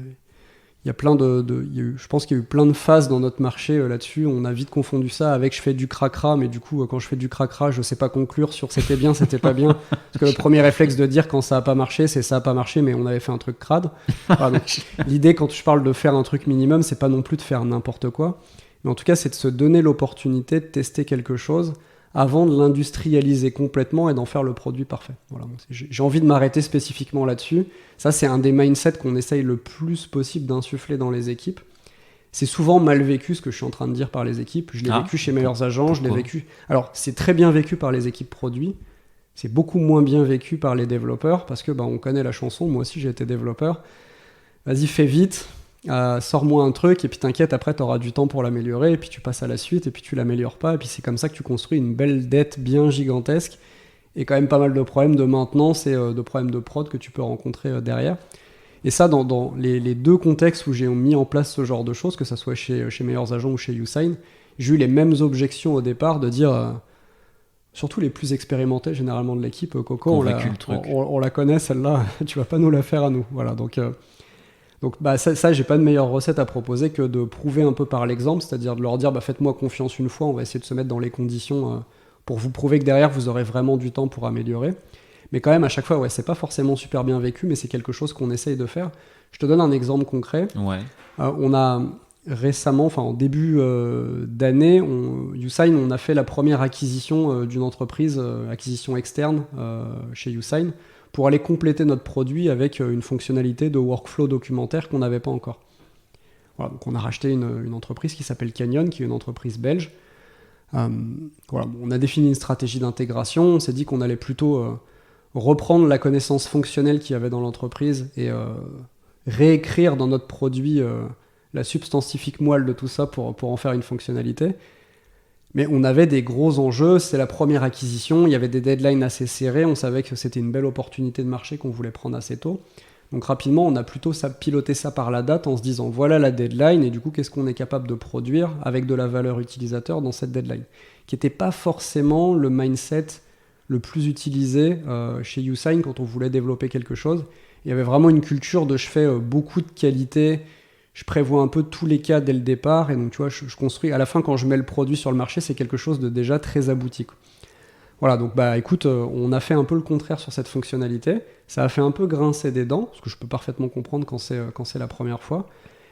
il y a je pense qu'il y a eu plein de phases dans notre marché là-dessus. On a vite confondu ça avec je fais du cracra, mais du coup, quand je fais du cracra, je sais pas conclure sur c'était bien, c'était pas bien. Parce que le premier réflexe de dire quand ça a pas marché, c'est ça a pas marché, mais on avait fait un truc crade. Voilà, donc, l'idée, quand je parle de faire un truc minimum, c'est pas non plus de faire n'importe quoi. Mais en tout cas, c'est de se donner l'opportunité de tester quelque chose avant de l'industrialiser complètement et d'en faire le produit parfait. Voilà, j'ai envie de m'arrêter spécifiquement là-dessus. Ça, c'est un des mindsets qu'on essaye le plus possible d'insuffler dans les équipes. C'est souvent mal vécu ce que je suis en train de dire par les équipes. Je l'ai vécu chez Meilleurs Agents, je l'ai vécu... Alors, c'est très bien vécu par les équipes produits. C'est beaucoup moins bien vécu par les développeurs parce que on connaît la chanson. Moi aussi, j'ai été développeur. Vas-y, fais vite. Sors-moi un truc et puis t'inquiète, après t'auras du temps pour l'améliorer et puis tu passes à la suite et puis tu l'améliores pas et puis c'est comme ça que tu construis une belle dette bien gigantesque et quand même pas mal de problèmes de maintenance et de problèmes de prod que tu peux rencontrer derrière. Et ça, dans les deux contextes où j'ai mis en place ce genre de choses, que ça soit chez Meilleurs Agents ou chez YouSign, j'ai eu les mêmes objections au départ de dire, surtout les plus expérimentés généralement de l'équipe, Coco, on la connaît celle-là, tu vas pas nous la faire à nous. Voilà, donc ça, j'ai pas de meilleure recette à proposer que de prouver un peu par l'exemple, c'est-à-dire de leur dire faites-moi confiance une fois, on va essayer de se mettre dans les conditions pour vous prouver que derrière vous aurez vraiment du temps pour améliorer. Mais quand même à chaque fois, c'est pas forcément super bien vécu, mais c'est quelque chose qu'on essaye de faire. Je te donne un exemple concret. Ouais. On a récemment, en début d'année, YouSign, on a fait la première acquisition d'une entreprise, acquisition externe chez YouSign, pour aller compléter notre produit avec une fonctionnalité de workflow documentaire qu'on n'avait pas encore. Voilà, donc on a racheté une entreprise qui s'appelle Canyon, qui est une entreprise belge. On a défini une stratégie d'intégration, on s'est dit qu'on allait plutôt reprendre la connaissance fonctionnelle qu'il y avait dans l'entreprise et réécrire dans notre produit la substantifique moelle de tout ça pour en faire une fonctionnalité. Mais on avait des gros enjeux, c'est la première acquisition, il y avait des deadlines assez serrés, on savait que c'était une belle opportunité de marché qu'on voulait prendre assez tôt. Donc rapidement, on a plutôt piloté ça par la date en se disant voilà la deadline et du coup qu'est-ce qu'on est capable de produire avec de la valeur utilisateur dans cette deadline, qui n'était pas forcément le mindset le plus utilisé chez Usign quand on voulait développer quelque chose. Il y avait vraiment une culture de je fais beaucoup de qualité, je prévois un peu tous les cas dès le départ et donc tu vois je construis, à la fin quand je mets le produit sur le marché c'est quelque chose de déjà très abouti. Voilà, donc bah écoute, on a fait un peu le contraire sur cette fonctionnalité. Ça a fait un peu grincer des dents, ce que je peux parfaitement comprendre quand c'est la première fois.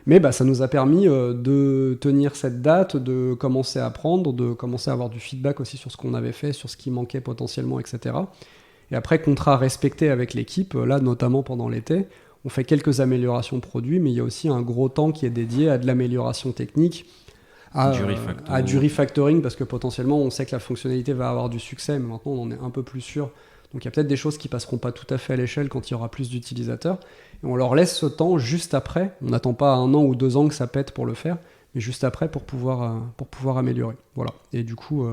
Mais bah, ça nous a permis de tenir cette date, de commencer à apprendre, de commencer à avoir du feedback aussi sur ce qu'on avait fait, sur ce qui manquait potentiellement, etc. Et après, contrat respecté avec l'équipe, là notamment pendant l'été, on fait quelques améliorations produits, mais il y a aussi un gros temps qui est dédié à de l'amélioration technique, à du refactoring parce que potentiellement on sait que la fonctionnalité va avoir du succès mais maintenant on en est un peu plus sûr, donc il y a peut-être des choses qui passeront pas tout à fait à l'échelle quand il y aura plus d'utilisateurs et on leur laisse ce temps juste après, on n'attend pas 1 an ou 2 ans que ça pète pour le faire mais juste après pour pouvoir améliorer, voilà. Et du coup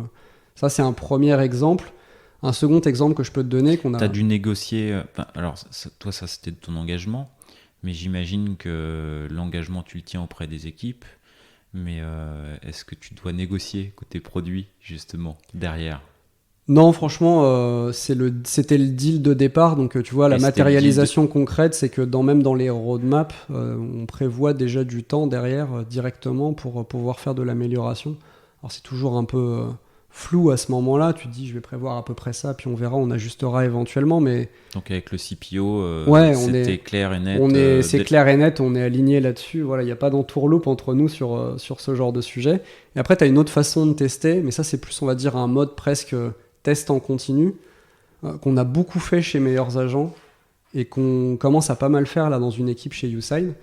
ça c'est un premier exemple. Un second exemple que je peux te donner qu'on a... T'as dû négocier, alors toi ça c'était de ton engagement, mais j'imagine que l'engagement tu le tiens auprès des équipes. Mais est-ce que tu dois négocier côté produit, justement, derrière ? Non, franchement, c'était le deal de départ. Donc, tu vois, la matérialisation concrète, c'est que même dans les roadmaps, on prévoit déjà du temps derrière directement pour pouvoir faire de l'amélioration. Alors, c'est toujours un peu flou à ce moment-là. Tu te dis, je vais prévoir à peu près ça, puis on verra, on ajustera éventuellement. Mais... Donc, avec le CPO, c'était clair et net. C'est clair et net, on est aligné là-dessus. Voilà, il n'y a pas d'entourloupe entre nous sur ce genre de sujet. Et après, tu as une autre façon de tester, mais ça, c'est plus, on va dire, un mode presque test en continu, qu'on a beaucoup fait chez Meilleurs Agents et qu'on commence à pas mal faire là dans une équipe chez Usign.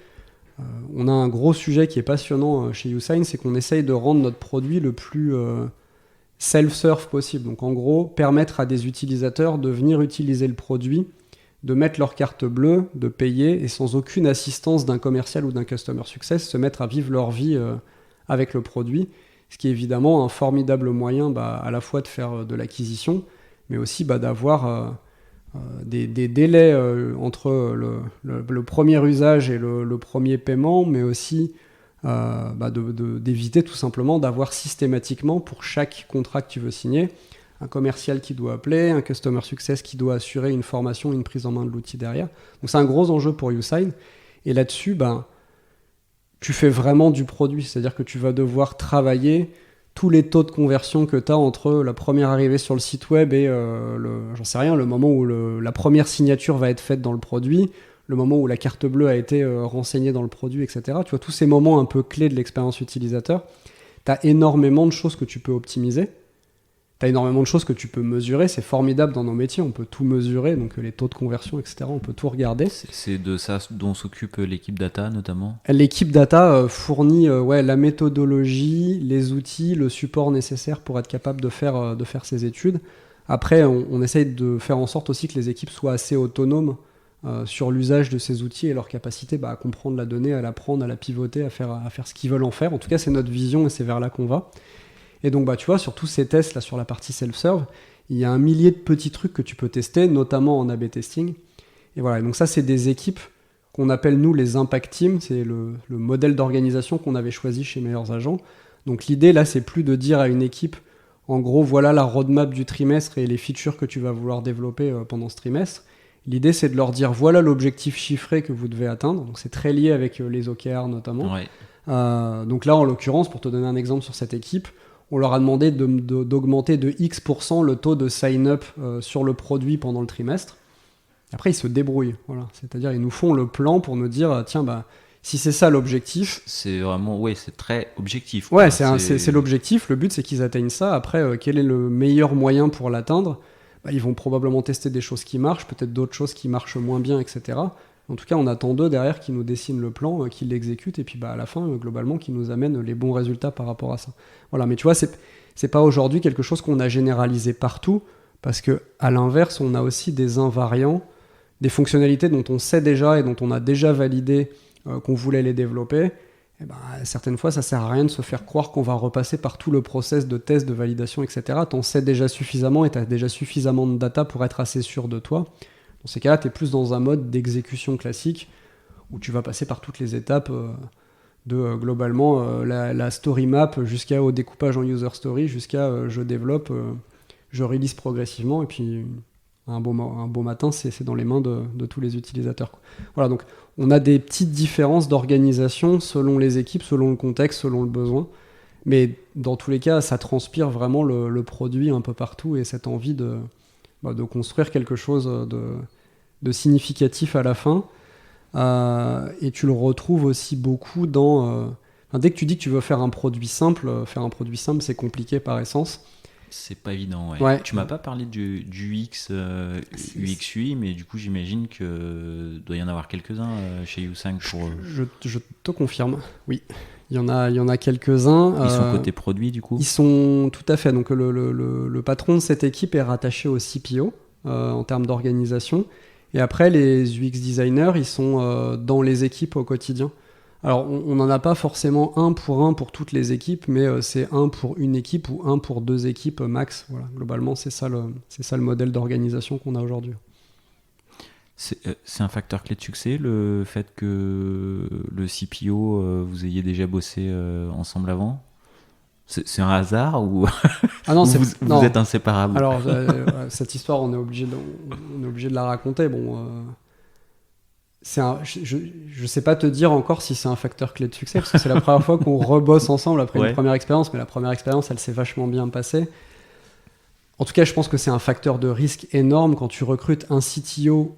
On a un gros sujet qui est passionnant chez Usign, c'est qu'on essaye de rendre notre produit le plus self-serve possible. Donc en gros, permettre à des utilisateurs de venir utiliser le produit, de mettre leur carte bleue, de payer et sans aucune assistance d'un commercial ou d'un customer success, se mettre à vivre leur vie avec le produit. Ce qui est évidemment un formidable moyen à la fois de faire de l'acquisition, mais aussi d'avoir des délais entre le premier usage et le premier paiement, mais aussi d'éviter tout simplement d'avoir systématiquement pour chaque contrat que tu veux signer, un commercial qui doit appeler, un customer success qui doit assurer une formation, une prise en main de l'outil derrière. Donc c'est un gros enjeu pour Usign. Et là-dessus, tu fais vraiment du produit, c'est-à-dire que tu vas devoir travailler tous les taux de conversion que tu as entre la première arrivée sur le site web et le moment où la première signature va être faite dans le produit, le moment où la carte bleue a été renseignée dans le produit, etc. Tu vois, tous ces moments un peu clés de l'expérience utilisateur, tu as énormément de choses que tu peux optimiser. Tu as énormément de choses que tu peux mesurer, c'est formidable dans nos métiers, on peut tout mesurer, donc les taux de conversion, etc., on peut tout regarder. C'est de ça dont s'occupe l'équipe data notamment ? L'équipe data fournit la méthodologie, les outils, le support nécessaire pour être capable de faire ces études. Après, on essaye de faire en sorte aussi que les équipes soient assez autonomes sur l'usage de ces outils et leur capacité à comprendre la donnée, à la prendre, à la pivoter, à faire ce qu'ils veulent en faire. En tout cas, c'est notre vision et c'est vers là qu'on va. Et donc, tu vois, sur tous ces tests là sur la partie self-serve, il y a 1 millier de petits trucs que tu peux tester, notamment en A/B testing. Et voilà, et donc ça, c'est des équipes qu'on appelle, nous, les Impact Teams. C'est le modèle d'organisation qu'on avait choisi chez Meilleurs Agents. Donc l'idée, là, c'est plus de dire à une équipe, en gros, voilà la roadmap du trimestre et les features que tu vas vouloir développer pendant ce trimestre. L'idée, c'est de leur dire, voilà l'objectif chiffré que vous devez atteindre. Donc c'est très lié avec les OKR notamment. Ouais. Donc là, en l'occurrence, pour te donner un exemple sur cette équipe, on leur a demandé d'augmenter de X% le taux de sign-up sur le produit pendant le trimestre. Après, ils se débrouillent. Voilà. C'est-à-dire, ils nous font le plan pour nous dire, tiens, si c'est ça l'objectif... C'est vraiment, c'est très objectif. Ouais, c'est l'objectif. Le but, c'est qu'ils atteignent ça. Après, quel est le meilleur moyen pour l'atteindre ? Ils vont probablement tester des choses qui marchent, peut-être d'autres choses qui marchent moins bien, etc. En tout cas, on attend d'eux derrière qui nous dessinent le plan, qui l'exécutent, et puis à la fin, globalement, qui nous amènent les bons résultats par rapport à ça. Voilà, mais tu vois, c'est pas aujourd'hui quelque chose qu'on a généralisé partout, parce que à l'inverse, on a aussi des invariants, des fonctionnalités dont on sait déjà et dont on a déjà validé qu'on voulait les développer, eh ben, certaines fois, ça sert à rien de se faire croire qu'on va repasser par tout le process de test, de validation, etc. T'en sais déjà suffisamment et t'as déjà suffisamment de data pour être assez sûr de toi. Dans ces cas-là, t'es plus dans un mode d'exécution classique où tu vas passer par toutes les étapes de globalement la story map jusqu'au découpage en user story, jusqu'à je développe, je release progressivement et puis un beau matin, c'est dans les mains de tous les utilisateurs, quoi. Voilà, donc on a des petites différences d'organisation selon les équipes, selon le contexte, selon le besoin. Mais dans tous les cas, ça transpire vraiment le produit un peu partout et cette envie de construire quelque chose de significatif à la fin. Et tu le retrouves aussi beaucoup dans... dès que tu dis que tu veux faire un produit simple, c'est compliqué par essence. C'est pas évident, ouais. Ouais. Tu m'as pas parlé du UX, UX/UI, mais du coup j'imagine que doit y en avoir quelques-uns chez U5 pour... Je te confirme, oui. Il y en a quelques-uns. Ils sont côté produit du coup? Ils sont tout à fait. Donc le patron de cette équipe est rattaché au CPO en termes d'organisation. Et après, les UX designers, ils sont dans les équipes au quotidien. Alors, on n'en a pas forcément un pour toutes les équipes, mais c'est un pour une équipe ou un pour 2 équipes max. Voilà, globalement, c'est ça le modèle d'organisation qu'on a aujourd'hui. C'est un facteur clé de succès, le fait que le CPO, vous ayez déjà bossé ensemble avant? C'est un hasard ou Ah non, vous êtes inséparables? Alors, cette histoire, on est obligé de la raconter. Bon, je sais pas te dire encore si c'est un facteur clé de succès, parce que c'est la première fois qu'on rebosse ensemble après une première expérience, mais la première expérience, elle s'est vachement bien passée. En tout cas, je pense que c'est un facteur de risque énorme quand tu recrutes un CTO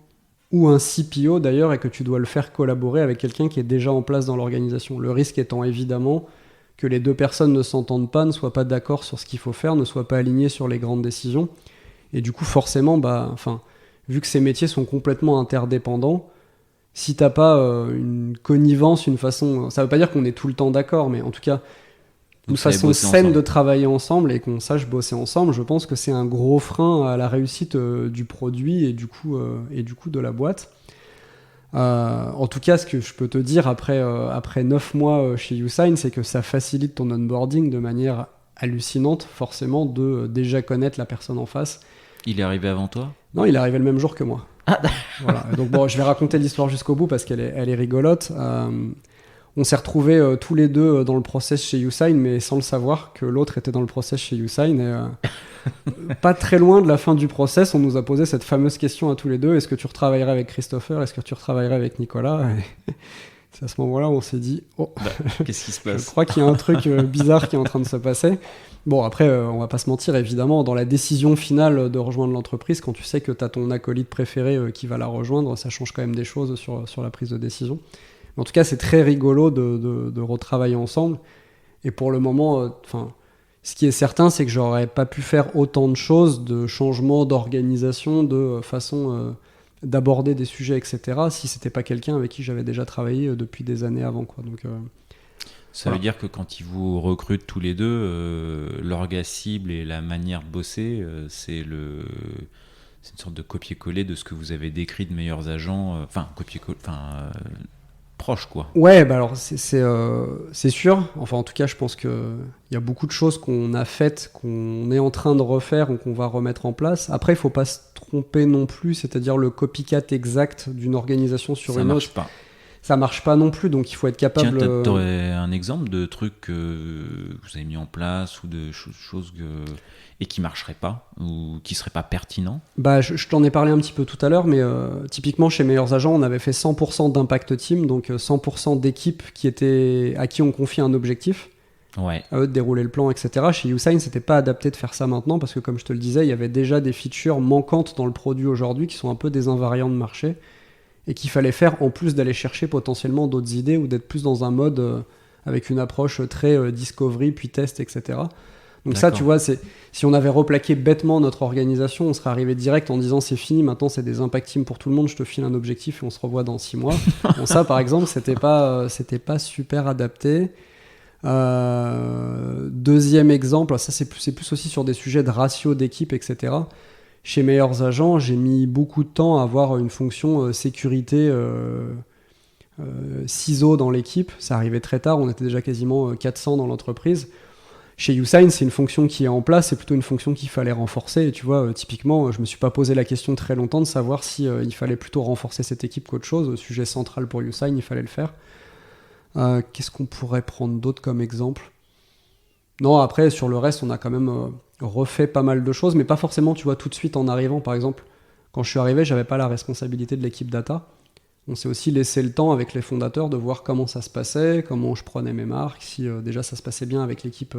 ou un CPO d'ailleurs, et que tu dois le faire collaborer avec quelqu'un qui est déjà en place dans l'organisation. Le risque étant évidemment que les 2 personnes ne s'entendent pas, ne soient pas d'accord sur ce qu'il faut faire, ne soient pas alignées sur les grandes décisions. Et du coup, forcément, vu que ces métiers sont complètement interdépendants, si t'as pas une connivence, une façon... Ça veut pas dire qu'on est tout le temps d'accord, mais en tout cas, une façon saine de travailler ensemble et qu'on sache bosser ensemble, je pense que c'est un gros frein à la réussite du produit et du coup de la boîte. En tout cas, ce que je peux te dire après 9 mois chez YouSign, c'est que ça facilite ton onboarding de manière hallucinante, forcément, de déjà connaître la personne en face. Il est arrivé avant toi? Non, il est arrivé le même jour que moi. Ah. Voilà. Donc bon, je vais raconter l'histoire jusqu'au bout parce qu'elle est rigolote. On s'est retrouvés tous les deux dans le process chez YouSign, mais sans le savoir que l'autre était dans le process chez YouSign. Et pas très loin de la fin du process, on nous a posé cette fameuse question à tous les deux: est-ce que tu retravaillerais avec Christopher? Est-ce que tu retravaillerais avec Nicolas? Et c'est à ce moment-là où on s'est dit qu'est-ce qui se passe? Je crois qu'il y a un truc bizarre qui est en train de se passer. Bon, après, on va pas se mentir, évidemment, dans la décision finale de rejoindre l'entreprise, quand tu sais que tu as ton acolyte préféré qui va la rejoindre, ça change quand même des choses sur la prise de décision. Mais en tout cas, c'est très rigolo de retravailler ensemble. Et pour le moment, ce qui est certain, c'est que j'aurais pas pu faire autant de choses, de changements d'organisation, de façon d'aborder des sujets, etc., si c'était pas quelqu'un avec qui j'avais déjà travaillé depuis des années avant, quoi. Donc... Ça veut dire que quand ils vous recrutent tous les deux, l'orga cible et la manière de bosser, c'est une sorte de copier-coller de ce que vous avez décrit de meilleurs agents, proche, quoi. Ouais, alors c'est sûr. Enfin, en tout cas, je pense qu'il y a beaucoup de choses qu'on a faites, qu'on est en train de refaire ou qu'on va remettre en place. Après, il faut pas se tromper non plus, c'est-à-dire le copycat exact d'une organisation sur une autre. Ça marche pas. Ça marche pas non plus, donc il faut être capable... Tiens, t'aurais un exemple de trucs que vous avez mis en place ou de choses et qui marcheraient pas ou qui seraient pas pertinents? Je t'en ai parlé un petit peu tout à l'heure, mais typiquement chez Meilleurs Agents, on avait fait 100% d'impact team, donc 100% d'équipes à qui on confie un objectif. Ouais. À eux de dérouler le plan, etc. Chez YouSign, c'était pas adapté de faire ça maintenant parce que, comme je te le disais, il y avait déjà des features manquantes dans le produit aujourd'hui qui sont un peu des invariants de marché et qu'il fallait faire en plus d'aller chercher potentiellement d'autres idées ou d'être plus dans un mode avec une approche très discovery puis test, etc. Donc d'accord. Ça, tu vois, si on avait replaqué bêtement notre organisation, on serait arrivé direct en disant c'est fini, maintenant c'est des impact teams pour tout le monde, je te file un objectif et on se revoit dans 6 mois. Bon, ça, par exemple, c'était pas super adapté. Deuxième exemple, ça c'est plus aussi sur des sujets de ratio d'équipe, etc. Chez Meilleurs Agents, j'ai mis beaucoup de temps à avoir une fonction sécurité ciseaux dans l'équipe, ça arrivait très tard, on était déjà quasiment 400 dans l'entreprise. Chez YouSign, c'est une fonction qui est en place, c'est plutôt une fonction qu'il fallait renforcer. Et tu vois, typiquement, je me suis pas posé la question très longtemps de savoir si il fallait plutôt renforcer cette équipe qu'autre chose. Sujet central pour YouSign, il fallait le faire. Qu'est-ce qu'on pourrait prendre d'autre comme exemple ? Non, après, sur le reste, on a quand même refait pas mal de choses, mais pas forcément, tu vois, tout de suite en arrivant. Par exemple, quand je suis arrivé, j'avais pas la responsabilité de l'équipe data. On s'est aussi laissé le temps avec les fondateurs de voir comment ça se passait, comment je prenais mes marques, si déjà ça se passait bien avec l'équipe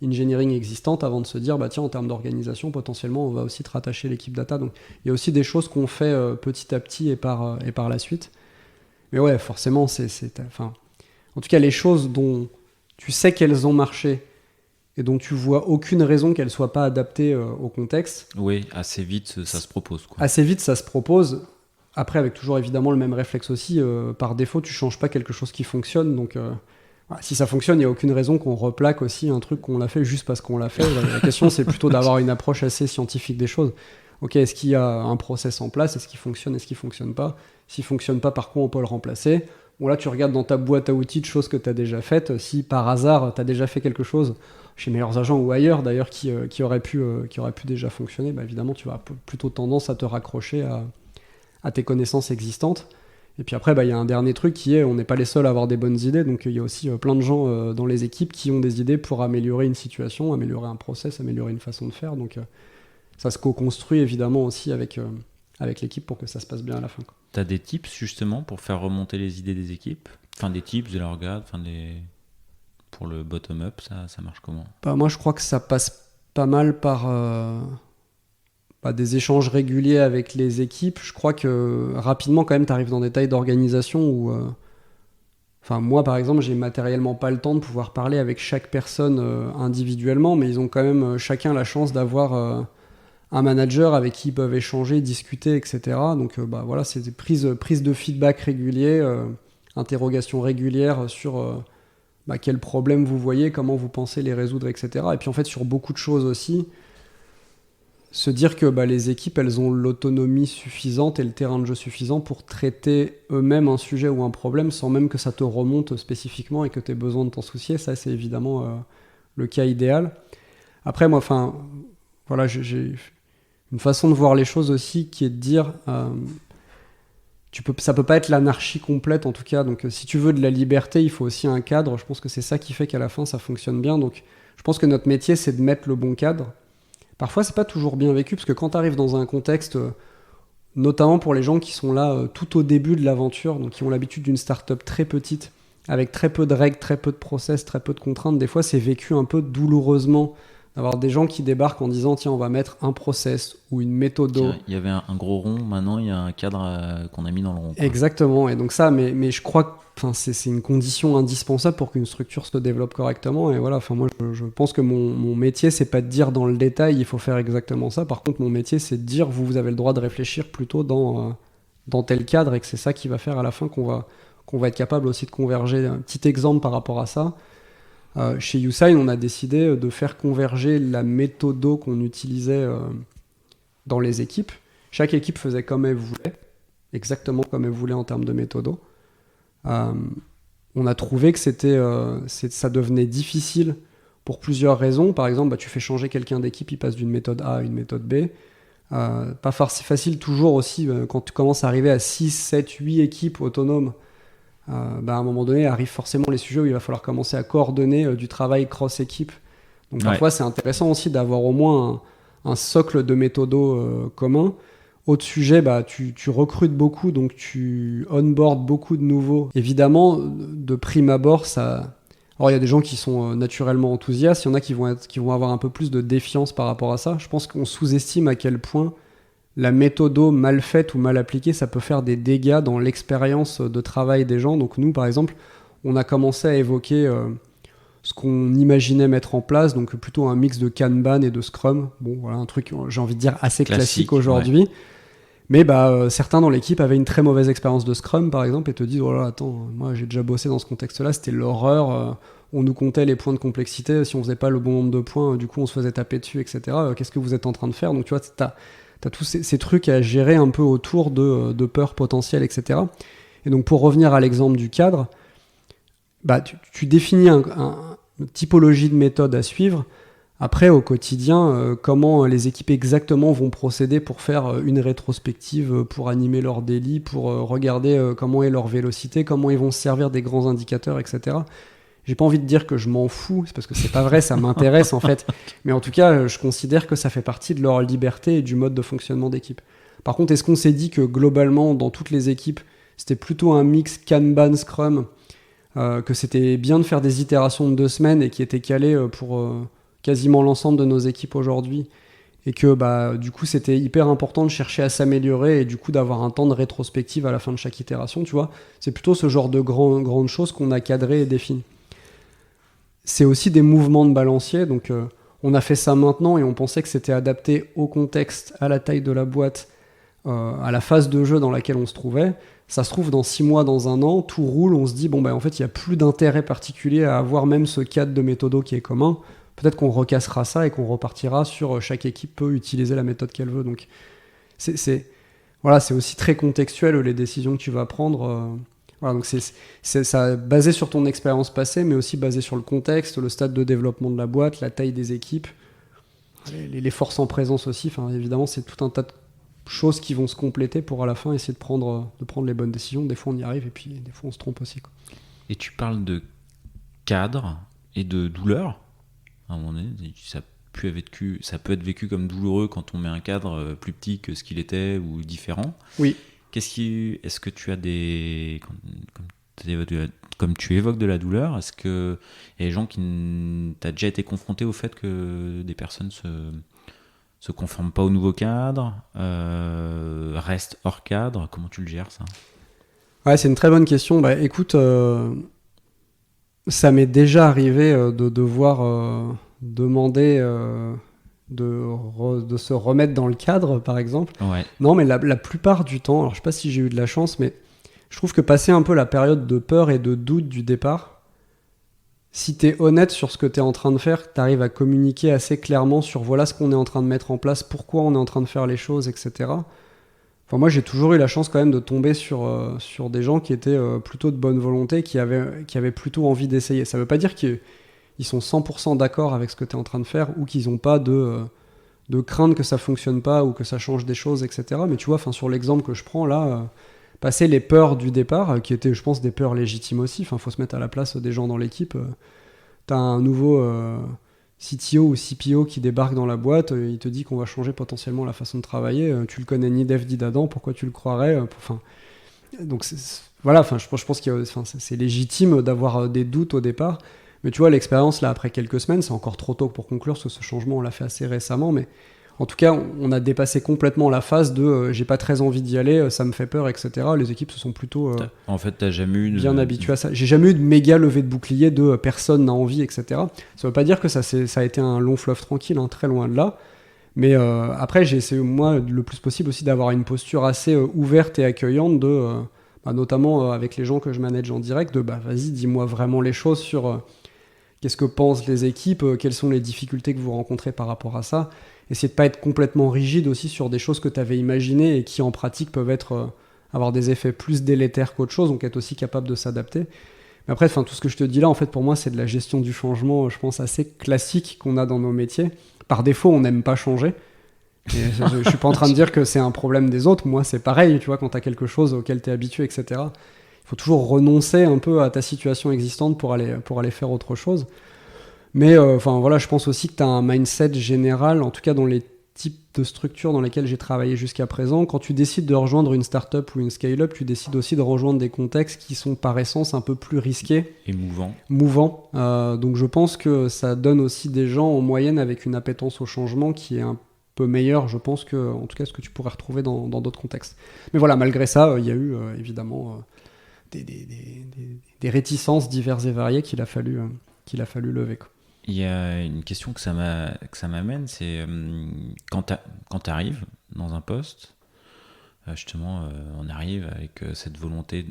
engineering existante, avant de se dire, bah tiens, en termes d'organisation, potentiellement, on va aussi te rattacher l'équipe data. Donc, il y a aussi des choses qu'on fait petit à petit et par la suite. Mais ouais, forcément, enfin, en tout cas, les choses dont tu sais qu'elles ont marché et dont tu vois aucune raison qu'elles soient pas adaptées au contexte. Oui, assez vite, ça se propose, quoi. Assez vite, ça se propose. Après, avec toujours évidemment le même réflexe aussi, par défaut, tu changes pas quelque chose qui fonctionne. Donc, si ça fonctionne, il n'y a aucune raison qu'on replaque aussi un truc qu'on l'a fait juste parce qu'on l'a fait. La question, c'est plutôt d'avoir une approche assez scientifique des choses. Ok, est-ce qu'il y a un process en place ? Est-ce qu'il fonctionne ? Est-ce qu'il fonctionne pas ? S'il fonctionne pas, par quoi on peut le remplacer ? Bon, là, tu regardes dans ta boîte à outils de choses que tu as déjà faites. Si par hasard, tu as déjà fait quelque chose chez Meilleurs Agents ou ailleurs, d'ailleurs, qui aurait pu déjà fonctionner, bah, évidemment, tu vas plutôt tendance à te raccrocher à tes connaissances existantes. Et puis après, il y a un dernier truc qui est, on n'est pas les seuls à avoir des bonnes idées, donc il y a aussi plein de gens dans les équipes qui ont des idées pour améliorer une situation, améliorer un process, améliorer une façon de faire. Donc ça se co-construit évidemment aussi avec l'équipe pour que ça se passe bien à la fin, quoi. T'as des tips justement pour faire remonter les idées des équipes ? Enfin, des tips, de la regarde, pour le bottom-up, ça marche comment ? Moi, je crois que ça passe pas mal par des échanges réguliers avec les équipes. Je crois que rapidement, quand même, tu arrives dans des tailles d'organisation où... moi, par exemple, j'ai matériellement pas le temps de pouvoir parler avec chaque personne individuellement, mais ils ont quand même chacun la chance d'avoir un manager avec qui ils peuvent échanger, discuter, etc. Donc, voilà, c'est des prises de feedback réguliers, interrogations régulières sur quels problèmes vous voyez, comment vous pensez les résoudre, etc. Et puis, en fait, sur beaucoup de choses aussi, se dire que les équipes, elles ont l'autonomie suffisante et le terrain de jeu suffisant pour traiter eux-mêmes un sujet ou un problème sans même que ça te remonte spécifiquement et que tu aies besoin de t'en soucier. Ça, c'est évidemment le cas idéal. Après, moi, voilà, j'ai une façon de voir les choses aussi qui est de dire ça peut pas être l'anarchie complète en tout cas. Donc si tu veux de la liberté, il faut aussi un cadre. Je pense que c'est ça qui fait qu'à la fin, ça fonctionne bien. Donc je pense que notre métier, c'est de mettre le bon cadre. Parfois, c'est pas toujours bien vécu, parce que quand tu arrives dans un contexte, notamment pour les gens qui sont là tout au début de l'aventure, donc qui ont l'habitude d'une start-up très petite, avec très peu de règles, très peu de process, très peu de contraintes, des fois c'est vécu un peu douloureusement d'avoir des gens qui débarquent en disant tiens, on va mettre un process ou une méthode. Il y avait un gros rond, maintenant il y a un cadre qu'on a mis dans le rond, quoi. Exactement, et donc ça, mais je crois que c'est une condition indispensable pour qu'une structure se développe correctement. Et voilà, moi je pense que mon métier, c'est pas de dire dans le détail il faut faire exactement ça. Par contre, mon métier, c'est de dire vous avez le droit de réfléchir plutôt dans tel cadre, et que c'est ça qui va faire à la fin qu'on va être capable aussi de converger. Un petit exemple par rapport à ça. Chez YouSign, on a décidé de faire converger la méthode qu'on utilisait dans les équipes. Chaque équipe faisait comme elle voulait, exactement comme elle voulait en termes de méthode. On a trouvé que ça devenait difficile pour plusieurs raisons. Par exemple, tu fais changer quelqu'un d'équipe, il passe d'une méthode A à une méthode B. Pas facile toujours aussi quand tu commences à arriver à 6, 7, 8 équipes autonomes. À un moment donné, arrivent forcément les sujets où il va falloir commencer à coordonner du travail cross-équipe. Donc parfois, c'est intéressant aussi d'avoir au moins un socle de méthodo commun. Autre sujet, tu recrutes beaucoup, donc tu onboardes beaucoup de nouveaux. Évidemment, de prime abord, ça... Alors, il y a des gens qui sont naturellement enthousiastes, il y en a qui vont avoir un peu plus de défiance par rapport à ça. Je pense qu'on sous-estime à quel point la méthodo mal faite ou mal appliquée, ça peut faire des dégâts dans l'expérience de travail des gens. Donc nous, par exemple, on a commencé à évoquer ce qu'on imaginait mettre en place, donc plutôt un mix de Kanban et de Scrum. Bon, voilà, un truc, j'ai envie de dire, assez classique aujourd'hui. Ouais. Mais certains dans l'équipe avaient une très mauvaise expérience de Scrum, par exemple, et te disent « Oh là, attends, moi j'ai déjà bossé dans ce contexte-là, c'était l'horreur, on nous comptait les points de complexité, si on faisait pas le bon nombre de points, du coup on se faisait taper dessus, etc. Qu'est-ce que vous êtes en train de faire ?» Donc tu vois, t'as tous ces trucs à gérer un peu autour de peurs potentielles, etc. Et donc pour revenir à l'exemple du cadre, bah, tu définis une typologie de méthode à suivre. Après, au quotidien, comment les équipes exactement vont procéder pour faire une rétrospective, pour animer leur daily, pour regarder comment est leur vélocité, comment ils vont se servir des grands indicateurs, etc. J'ai pas envie de dire que je m'en fous, c'est parce que c'est pas vrai, ça m'intéresse en fait. Mais en tout cas, je considère que ça fait partie de leur liberté et du mode de fonctionnement d'équipe. Par contre, est-ce qu'on s'est dit que globalement, dans toutes les équipes, c'était plutôt un mix Kanban, Scrum, que c'était bien de faire des itérations de 2 semaines et qui étaient calées pour quasiment l'ensemble de nos équipes aujourd'hui, et que bah, du coup, c'était hyper important de chercher à s'améliorer et du coup d'avoir un temps de rétrospective à la fin de chaque itération, tu vois. C'est plutôt ce genre de grandes choses qu'on a cadrées et définies. C'est aussi des mouvements de balancier, donc on a fait ça maintenant et on pensait que c'était adapté au contexte, à la taille de la boîte, à la phase de jeu dans laquelle on se trouvait. Ça se trouve dans 6 mois, dans 1 an, tout roule, on se dit bon bah en fait il n'y a plus d'intérêt particulier à avoir même ce cadre de méthodo qui est commun. Peut-être qu'on recassera ça et qu'on repartira sur chaque équipe peut utiliser la méthode qu'elle veut. Donc voilà, c'est aussi très contextuel les décisions que tu vas prendre. Voilà, donc c'est ça basé sur ton expérience passée, mais aussi basé sur le contexte, le stade de développement de la boîte, la taille des équipes, les forces en présence aussi. Enfin, évidemment, c'est tout un tas de choses qui vont se compléter pour à la fin essayer de prendre les bonnes décisions. Des fois, on y arrive et puis des fois, on se trompe aussi, quoi. Et tu parles de cadre et de douleur. À un moment donné, ça peut être vécu comme douloureux quand on met un cadre plus petit que ce qu'il était ou différent. Oui. Est-ce que tu as comme tu évoques de la douleur, est-ce que il y a des gens t'as déjà été confronté au fait que des personnes se conforment pas au nouveau cadre, restent hors cadre? Comment tu le gères, ça? Ouais, c'est une très bonne question. Bah, écoute, ça m'est déjà arrivé de devoir demander de se remettre dans le cadre, par exemple. Ouais. Non, mais la plupart du temps, alors je sais pas si j'ai eu de la chance, mais je trouve que passer un peu la période de peur et de doute du départ, si t'es honnête sur ce que t'es en train de faire, t'arrives à communiquer assez clairement sur voilà ce qu'on est en train de mettre en place, pourquoi on est en train de faire les choses, etc. Enfin, moi, j'ai toujours eu la chance quand même de tomber sur des gens qui étaient plutôt de bonne volonté, qui avaient plutôt envie d'essayer. Ça veut pas dire qu'ils sont 100% d'accord avec ce que tu es en train de faire ou qu'ils n'ont pas de crainte que ça fonctionne pas ou que ça change des choses, etc. Mais tu vois, sur l'exemple que je prends là, passer les peurs du départ, qui étaient, je pense, des peurs légitimes aussi. Enfin, faut se mettre à la place des gens dans l'équipe. T'as un nouveau CTO ou CPO qui débarque dans la boîte, il te dit qu'on va changer potentiellement la façon de travailler. Tu le connais ni d'Eve ni d'Adam, pourquoi tu le croirais? Donc voilà, je pense que c'est légitime d'avoir des doutes au départ. Mais tu vois, l'expérience, là, après quelques semaines, c'est encore trop tôt pour conclure, parce que ce changement, on l'a fait assez récemment, mais en tout cas, on a dépassé complètement la phase de j'ai pas très envie d'y aller, ça me fait peur, etc. Les équipes se sont plutôt en fait, t'as jamais eu bien habituées à ça. J'ai jamais eu de méga levée de bouclier de personne n'a envie, etc. Ça veut pas dire que ça a été un long fleuve tranquille, hein, très loin de là. Mais après, j'ai essayé, moi, le plus possible aussi d'avoir une posture assez ouverte et accueillante notamment avec les gens que je manage en direct, vas-y, dis-moi vraiment les choses sur qu'est-ce que pensent les équipes, quelles sont les difficultés que vous rencontrez par rapport à ça. Essayer de pas être complètement rigide aussi sur des choses que tu avais imaginées et qui en pratique peuvent avoir des effets plus délétères qu'autre chose, donc être aussi capable de s'adapter. Mais après, tout ce que je te dis là, en fait, pour moi, c'est de la gestion du changement, je pense, assez classique qu'on a dans nos métiers. Par défaut, on n'aime pas changer. Et je suis pas en train de dire que c'est un problème des autres. Moi, c'est pareil, tu vois, quand tu as quelque chose auquel tu es habitué, etc. Il faut toujours renoncer un peu à ta situation existante pour aller faire autre chose. Mais voilà, je pense aussi que tu as un mindset général, en tout cas dans les types de structures dans lesquelles j'ai travaillé jusqu'à présent. Quand tu décides de rejoindre une startup ou une scale-up, tu décides aussi de rejoindre des contextes qui sont par essence un peu plus risqués. Et mouvants. Donc je pense que ça donne aussi des gens en moyenne avec une appétence au changement qui est un peu meilleure, je pense, que en tout cas ce que tu pourrais retrouver dans d'autres contextes. Mais voilà, malgré ça, il y a eu évidemment des réticences diverses et variées qu'il a fallu lever, quoi. Il y a une question que ça m'amène, c'est quand tu arrives dans un poste, justement, on arrive avec cette volonté.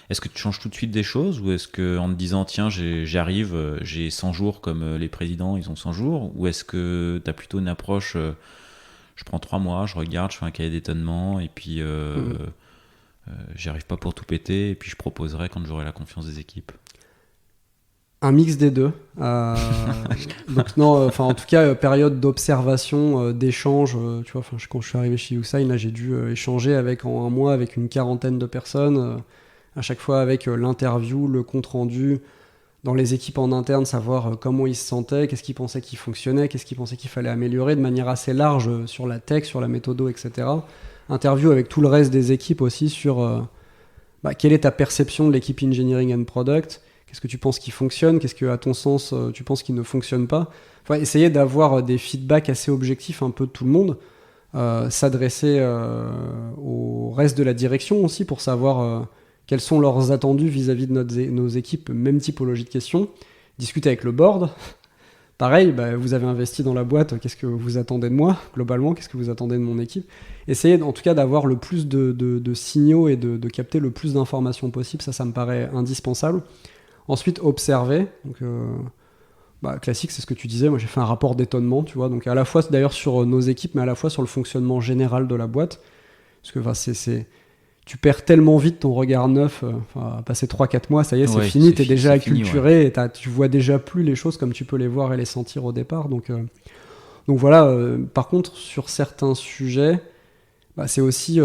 Est-ce que tu changes tout de suite des choses, ou est-ce que en te disant tiens, j'arrive, j'ai 100 jours comme les présidents, ils ont 100 jours, ou est-ce que tu as plutôt une approche je prends 3 mois, je regarde, je fais un cahier d'étonnement et puis j'y arrive pas pour tout péter, et puis je proposerai quand j'aurai la confiance des équipes. Un mix des deux. Donc non, en tout cas, période d'observation, d'échange. Tu vois, quand je suis arrivé chez YouSign, là, j'ai dû échanger en un mois avec une quarantaine de personnes, à chaque fois avec l'interview, le compte-rendu, dans les équipes en interne, savoir comment ils se sentaient, qu'est-ce qu'ils pensaient qui fonctionnait, qu'est-ce qu'ils pensaient qu'il fallait améliorer de manière assez large sur la tech, sur la méthodo, etc. Interview avec tout le reste des équipes aussi sur quelle est ta perception de l'équipe Engineering and Product. Qu'est-ce que tu penses qui fonctionne? Qu'est-ce que, à ton sens, tu penses qui ne fonctionne pas? Enfin, essayer d'avoir des feedbacks assez objectifs un peu de tout le monde. S'adresser au reste de la direction aussi pour savoir quels sont leurs attendus vis-à-vis de nos équipes, même typologie de questions. Discuter avec le board. Pareil, vous avez investi dans la boîte, qu'est-ce que vous attendez de moi? Globalement, qu'est-ce que vous attendez de mon équipe? Essayer en tout cas d'avoir le plus de signaux et de capter le plus d'informations possible. Ça me paraît indispensable. Ensuite, observer. Donc, classique, c'est ce que tu disais. Moi, j'ai fait un rapport d'étonnement, tu vois. Donc, à la fois, d'ailleurs, sur nos équipes, mais à la fois sur le fonctionnement général de la boîte. Parce que tu perds tellement vite ton regard neuf. Passer 3-4 mois, ça y est, c'est fini. T'es déjà acculturé et tu vois déjà plus les choses comme tu peux les voir et les sentir au départ. Donc voilà. Par contre, sur certains sujets, c'est aussi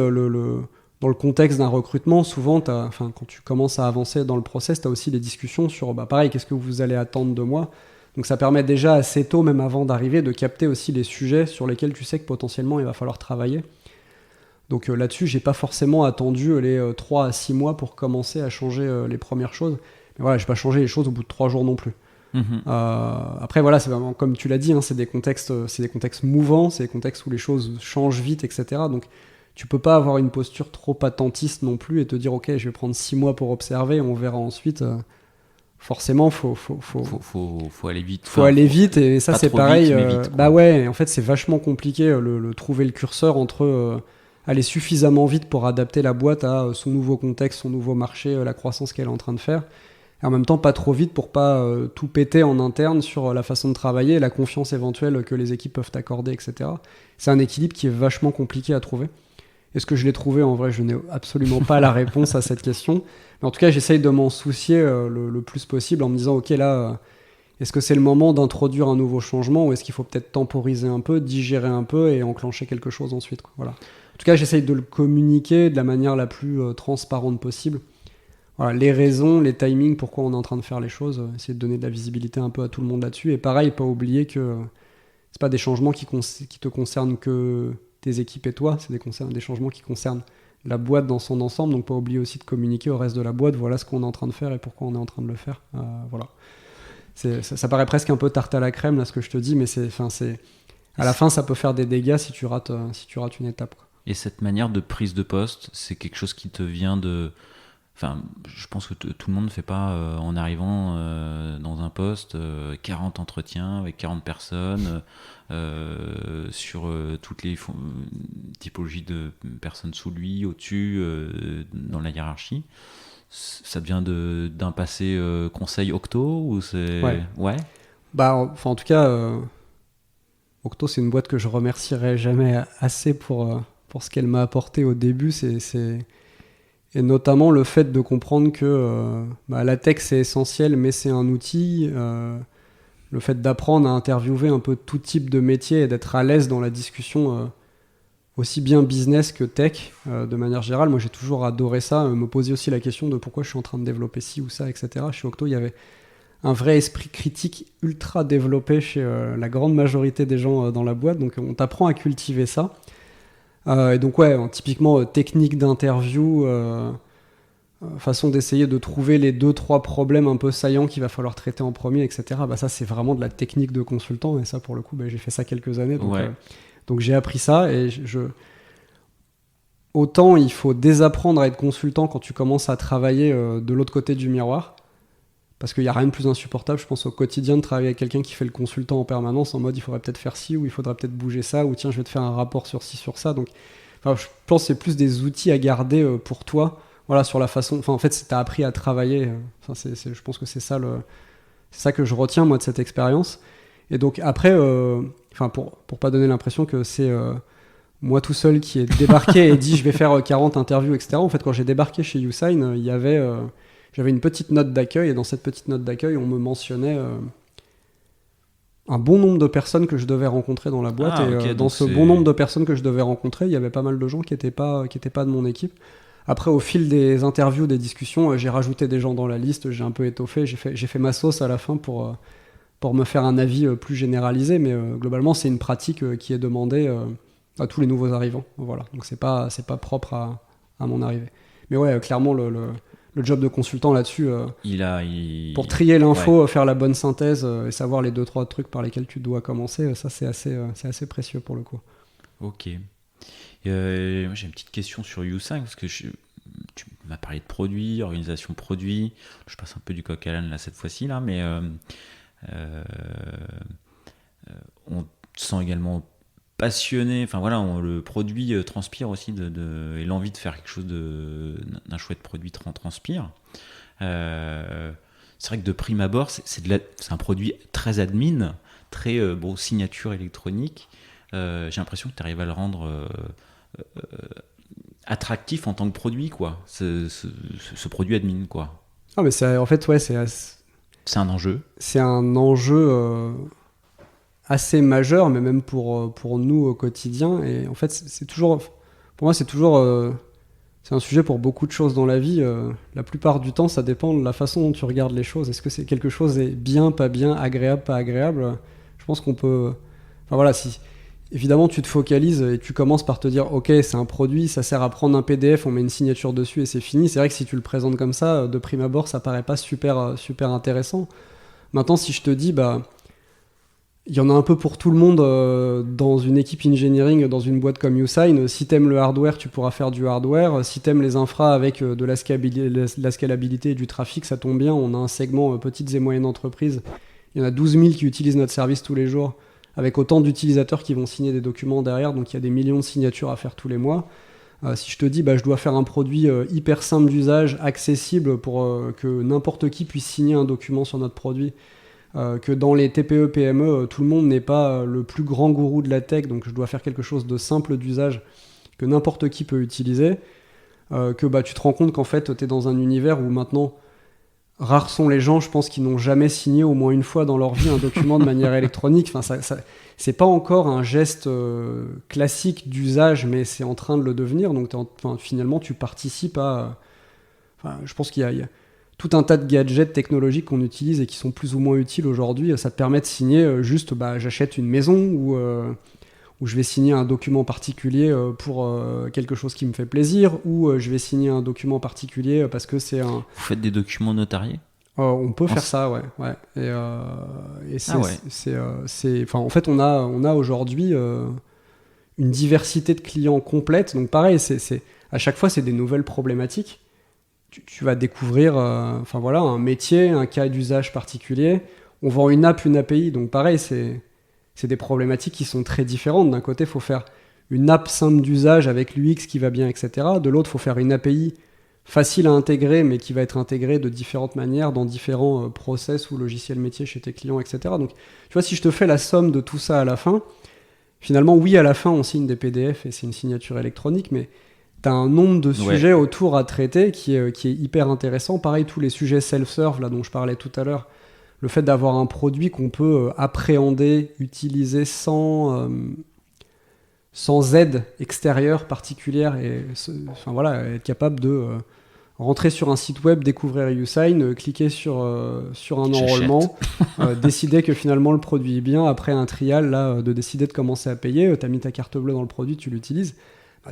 dans le contexte d'un recrutement, souvent, quand tu commences à avancer dans le process, tu as aussi des discussions sur, pareil, qu'est-ce que vous allez attendre de moi? Donc ça permet déjà assez tôt, même avant d'arriver, de capter aussi les sujets sur lesquels tu sais que potentiellement il va falloir travailler. Donc là-dessus, j'ai pas forcément attendu les 3 à 6 mois pour commencer à changer les premières choses. Mais voilà, j'ai pas changé les choses au bout de 3 jours non plus. Après, voilà, c'est vraiment, comme tu l'as dit, c'est des contextes mouvants, c'est des contextes où les choses changent vite, etc. Donc tu peux pas avoir une posture trop attentiste non plus et te dire ok, je vais prendre 6 mois pour observer, on verra ensuite. Forcément, faut aller vite. Faut aller vite et ça c'est pareil. Vite, ouais, en fait c'est vachement compliqué trouver le curseur entre aller suffisamment vite pour adapter la boîte à son nouveau contexte, son nouveau marché, la croissance qu'elle est en train de faire. Et en même temps pas trop vite pour pas tout péter en interne sur la façon de travailler, la confiance éventuelle que les équipes peuvent t'accorder, etc. C'est un équilibre qui est vachement compliqué à trouver. Est-ce que je l'ai trouvé? En vrai, je n'ai absolument pas la réponse à cette question. Mais en tout cas, j'essaye de m'en soucier le plus possible en me disant, ok, là, est-ce que c'est le moment d'introduire un nouveau changement ou est-ce qu'il faut peut-être temporiser un peu, digérer un peu et enclencher quelque chose ensuite, quoi. Voilà. En tout cas, j'essaye de le communiquer de la manière la plus transparente possible. Voilà, les raisons, les timings, pourquoi on est en train de faire les choses, essayer de donner de la visibilité un peu à tout le monde là-dessus. Et pareil, pas oublier que c'est pas des changements qui te concernent que tes équipes et toi, c'est des changements qui concernent la boîte dans son ensemble, donc pas oublier aussi de communiquer au reste de la boîte, voilà ce qu'on est en train de faire et pourquoi on est en train de le faire. Voilà. Ça paraît presque un peu tarte à la crème là ce que je te dis, mais à la fin ça peut faire des dégâts si tu rates une étape, quoi. Et cette manière de prise de poste, c'est quelque chose qui te vient de... Enfin, je pense que tout le monde ne fait pas en arrivant dans un poste 40 entretiens avec 40 personnes sur toutes les typologies de personnes sous lui, au-dessus, dans la hiérarchie. Ça vient d'un passé conseil Octo ou c'est... Ouais. En tout cas, Octo, c'est une boîte que je remercierai jamais assez pour ce qu'elle m'a apporté au début. Et notamment le fait de comprendre que la tech c'est essentiel, mais c'est un outil. Le fait d'apprendre à interviewer un peu tout type de métier et d'être à l'aise dans la discussion aussi bien business que tech, de manière générale. Moi j'ai toujours adoré ça, me poser aussi la question de pourquoi je suis en train de développer ci ou ça, etc. Chez Octo, il y avait un vrai esprit critique ultra développé chez la grande majorité des gens dans la boîte, donc on t'apprend à cultiver ça. Et donc typiquement technique d'interview, façon d'essayer de trouver les 2-3 problèmes un peu saillants qu'il va falloir traiter en premier, etc. Ça c'est vraiment de la technique de consultant, et ça pour le coup j'ai fait ça quelques années, donc j'ai appris ça. Et autant il faut désapprendre à être consultant quand tu commences à travailler de l'autre côté du miroir, parce qu'il n'y a rien de plus insupportable, je pense, au quotidien de travailler avec quelqu'un qui fait le consultant en permanence en mode il faudrait peut-être faire ci ou il faudrait peut-être bouger ça ou tiens je vais te faire un rapport sur ci, sur ça. Donc je pense que c'est plus des outils à garder pour toi, voilà, sur la façon, en fait t'as appris à travailler, je pense que c'est ça que je retiens moi de cette expérience. Et donc après, pour pas donner l'impression que c'est moi tout seul qui ai débarqué et dit je vais faire 40 interviews, etc. En fait, quand j'ai débarqué chez YouSign, j'avais une petite note d'accueil, et dans cette petite note d'accueil, on me mentionnait un bon nombre de personnes que je devais rencontrer dans la boîte. Dans ce bon nombre de personnes que je devais rencontrer, il y avait pas mal de gens qui étaient pas de mon équipe. Après, au fil des interviews, des discussions, j'ai rajouté des gens dans la liste, j'ai un peu étoffé, j'ai fait ma sauce à la fin pour me faire un avis plus généralisé, mais globalement, c'est une pratique qui est demandée à tous les nouveaux arrivants. Voilà. Donc, c'est pas propre à mon arrivée. Mais ouais, clairement, le job de consultant là-dessus, pour trier l'info, faire la bonne synthèse et savoir les 2-3 trucs par lesquels tu dois commencer, ça, c'est assez précieux pour le coup. Ok. Moi, j'ai une petite question sur YouSign, parce que tu m'as parlé de produits, organisation produit. Je passe un peu du coq à l'âne là, cette fois-ci, là, mais on te sent également passionné. Enfin voilà, le produit transpire aussi et l'envie de faire quelque chose d'un chouette produit transpire. C'est vrai que de prime abord, c'est un produit très admin, très signature électronique. J'ai l'impression que tu arrives à le rendre attractif en tant que produit, quoi. Ce produit admin, quoi. Ah, mais en fait, ouais, c'est un enjeu. C'est un enjeu assez majeur, mais même pour nous au quotidien. Et en fait, pour moi, c'est un sujet pour beaucoup de choses dans la vie. La plupart du temps, ça dépend de la façon dont tu regardes les choses. Est-ce que c'est quelque chose est bien, pas bien, agréable, pas agréable? Je pense qu'on peut... Enfin voilà, si... Évidemment, tu te focalises et tu commences par te dire ok, c'est un produit, ça sert à prendre un PDF, on met une signature dessus et c'est fini. C'est vrai que si tu le présentes comme ça, de prime abord, ça paraît pas super intéressant. Maintenant, si je te dis, il y en a un peu pour tout le monde dans une équipe engineering, dans une boîte comme YouSign. Si t'aimes le hardware, tu pourras faire du hardware. Si t'aimes les infras avec de la scalabilité et du trafic, ça tombe bien. On a un segment petites et moyennes entreprises. Il y en a 12 000 qui utilisent notre service tous les jours, avec autant d'utilisateurs qui vont signer des documents derrière. Donc il y a des millions de signatures à faire tous les mois. Si je te dis, je dois faire un produit hyper simple d'usage, accessible pour que n'importe qui puisse signer un document sur notre produit, que dans les TPE, PME, tout le monde n'est pas le plus grand gourou de la tech, donc je dois faire quelque chose de simple d'usage que n'importe qui peut utiliser, que tu te rends compte qu'en fait, tu es dans un univers où maintenant, rares sont les gens, je pense, qui n'ont jamais signé au moins une fois dans leur vie un document de manière électronique. Enfin, c'est pas encore un geste classique d'usage, mais c'est en train de le devenir. Donc, finalement, tu participes à... je pense qu'il y a tout un tas de gadgets technologiques qu'on utilise et qui sont plus ou moins utiles aujourd'hui. Ça te permet de signer juste, j'achète une maison ou je vais signer un document particulier pour quelque chose qui me fait plaisir, ou je vais signer un document particulier parce que c'est un... Vous faites des documents notariés ? On peut faire ça, ouais. Et c'est, en fait, on a aujourd'hui une diversité de clients complète. Donc pareil, à chaque fois, c'est des nouvelles problématiques. Tu vas découvrir un métier, un cas d'usage particulier. On vend une app, une API. Donc pareil, c'est des problématiques qui sont très différentes. D'un côté, il faut faire une app simple d'usage avec l'UX qui va bien, etc. De l'autre, il faut faire une API facile à intégrer, mais qui va être intégrée de différentes manières dans différents process ou logiciels métiers chez tes clients, etc. Donc, tu vois, si je te fais la somme de tout ça à la fin, finalement, oui, à la fin, on signe des PDF et c'est une signature électronique, mais tu as un nombre de sujets autour à traiter qui est hyper intéressant. Pareil, tous les sujets self-serve, là, dont je parlais tout à l'heure, le fait d'avoir un produit qu'on peut appréhender, utiliser sans aide extérieure particulière, et être capable de rentrer sur un site web, découvrir YouSign, cliquer sur un enrôlement, décider que finalement le produit est bien, après un trial, là, de décider de commencer à payer, tu as mis ta carte bleue dans le produit, tu l'utilises.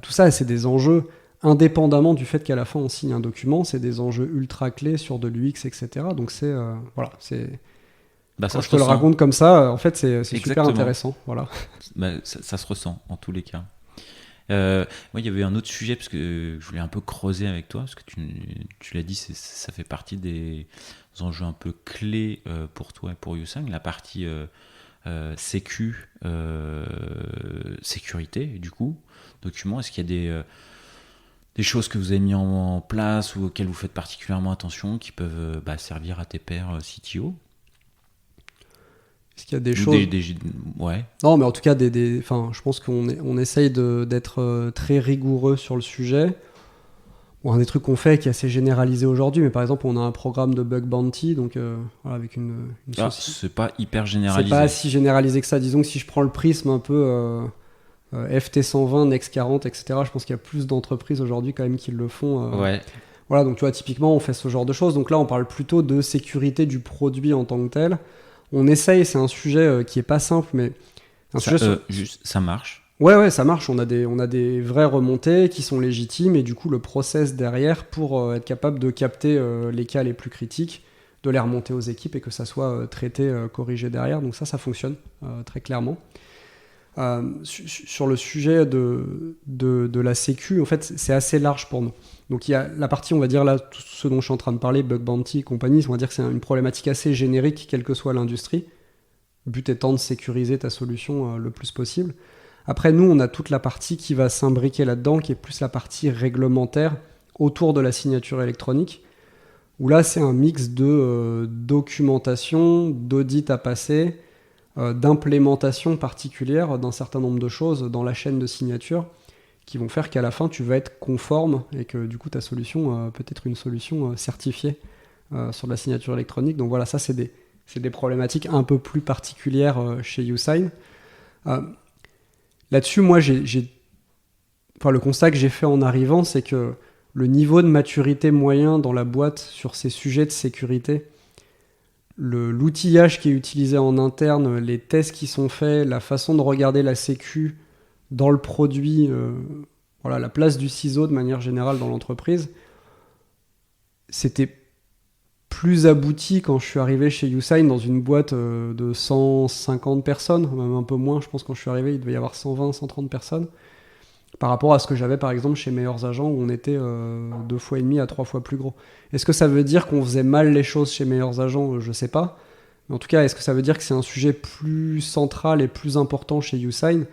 Tout ça, c'est des enjeux indépendamment du fait qu'à la fin on signe un document, c'est des enjeux ultra clés sur de l'UX, etc. Donc quand je te le raconte comme ça, en fait, c'est super intéressant. Voilà. Ça se ressent en tous les cas. Moi, il y avait un autre sujet parce que je voulais un peu creuser avec toi, parce que tu l'as dit, ça fait partie des enjeux un peu clés pour toi et pour YouSign, la partie sécurité, du coup, documents. Est-ce qu'il y a des choses que vous avez mis en place ou auxquelles vous faites particulièrement attention qui peuvent servir à tes pairs CTO? Est-ce qu'il y a des choses... Ouais. Non, mais en tout cas, je pense qu'on essaye d'être très rigoureux sur le sujet. Bon, un des trucs qu'on fait qui est assez généralisé aujourd'hui, mais par exemple, on a un programme de bug bounty, donc voilà, avec une c'est pas hyper généralisé. C'est pas si généralisé que ça. Disons que si je prends le prisme un peu FT120, Next 40, etc., je pense qu'il y a plus d'entreprises aujourd'hui quand même qui le font. Ouais. Voilà, donc tu vois, typiquement, on fait ce genre de choses. Donc là, on parle plutôt de sécurité du produit en tant que tel. On essaye, c'est un sujet qui est pas simple, mais ça marche. Ouais, ça marche. On a des vraies remontées qui sont légitimes et du coup, le process derrière pour être capable de capter les cas les plus critiques, de les remonter aux équipes et que ça soit traité, corrigé derrière. Donc ça fonctionne très clairement. Sur le sujet de la sécu, en fait, c'est assez large pour nous. Donc il y a la partie, on va dire là, tout ce dont je suis en train de parler, bug bounty et compagnie, on va dire que c'est une problématique assez générique, quelle que soit l'industrie. Le but étant de sécuriser ta solution le plus possible. Après, nous, on a toute la partie qui va s'imbriquer là-dedans, qui est plus la partie réglementaire autour de la signature électronique, où là, c'est un mix de documentation, d'audit à passer, d'implémentation particulière d'un certain nombre de choses dans la chaîne de signature qui vont faire qu'à la fin, tu vas être conforme et que du coup, ta solution peut être une solution certifiée sur de la signature électronique. Donc voilà, ça, c'est des problématiques un peu plus particulières chez YouSign. Là-dessus, moi, le constat que j'ai fait en arrivant, c'est que le niveau de maturité moyen dans la boîte sur ces sujets de sécurité, l'outillage qui est utilisé en interne, les tests qui sont faits, la façon de regarder la sécu dans le produit, la place du ciseau de manière générale dans l'entreprise, c'était plus abouti quand je suis arrivé chez YouSign dans une boîte de 150 personnes, même un peu moins, je pense quand je suis arrivé, il devait y avoir 120, 130 personnes, par rapport à ce que j'avais par exemple chez Meilleurs Agents où on était 2,5 fois à 3 fois plus gros. Est-ce que ça veut dire qu'on faisait mal les choses chez Meilleurs Agents ? Je sais pas. Mais en tout cas, est-ce que ça veut dire que c'est un sujet plus central et plus important chez YouSign ?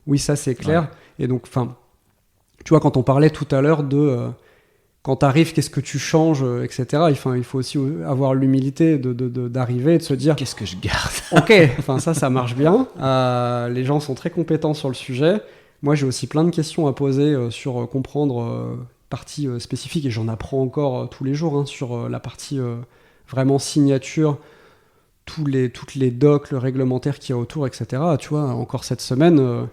Oui, ça c'est clair. Ouais. Et donc, tu vois, quand on parlait tout à l'heure de quand t'arrives, qu'est-ce que tu changes, etc. Il faut aussi avoir l'humilité d'arriver et de se dire... Qu'est-ce que je garde ? Ok, ça marche bien. Les gens sont très compétents sur le sujet. Moi, j'ai aussi plein de questions à poser sur comprendre partie spécifique, et j'en apprends encore tous les jours sur la partie vraiment signature, toutes les docs, le réglementaire qu'il y a autour, etc. Tu vois, encore cette semaine...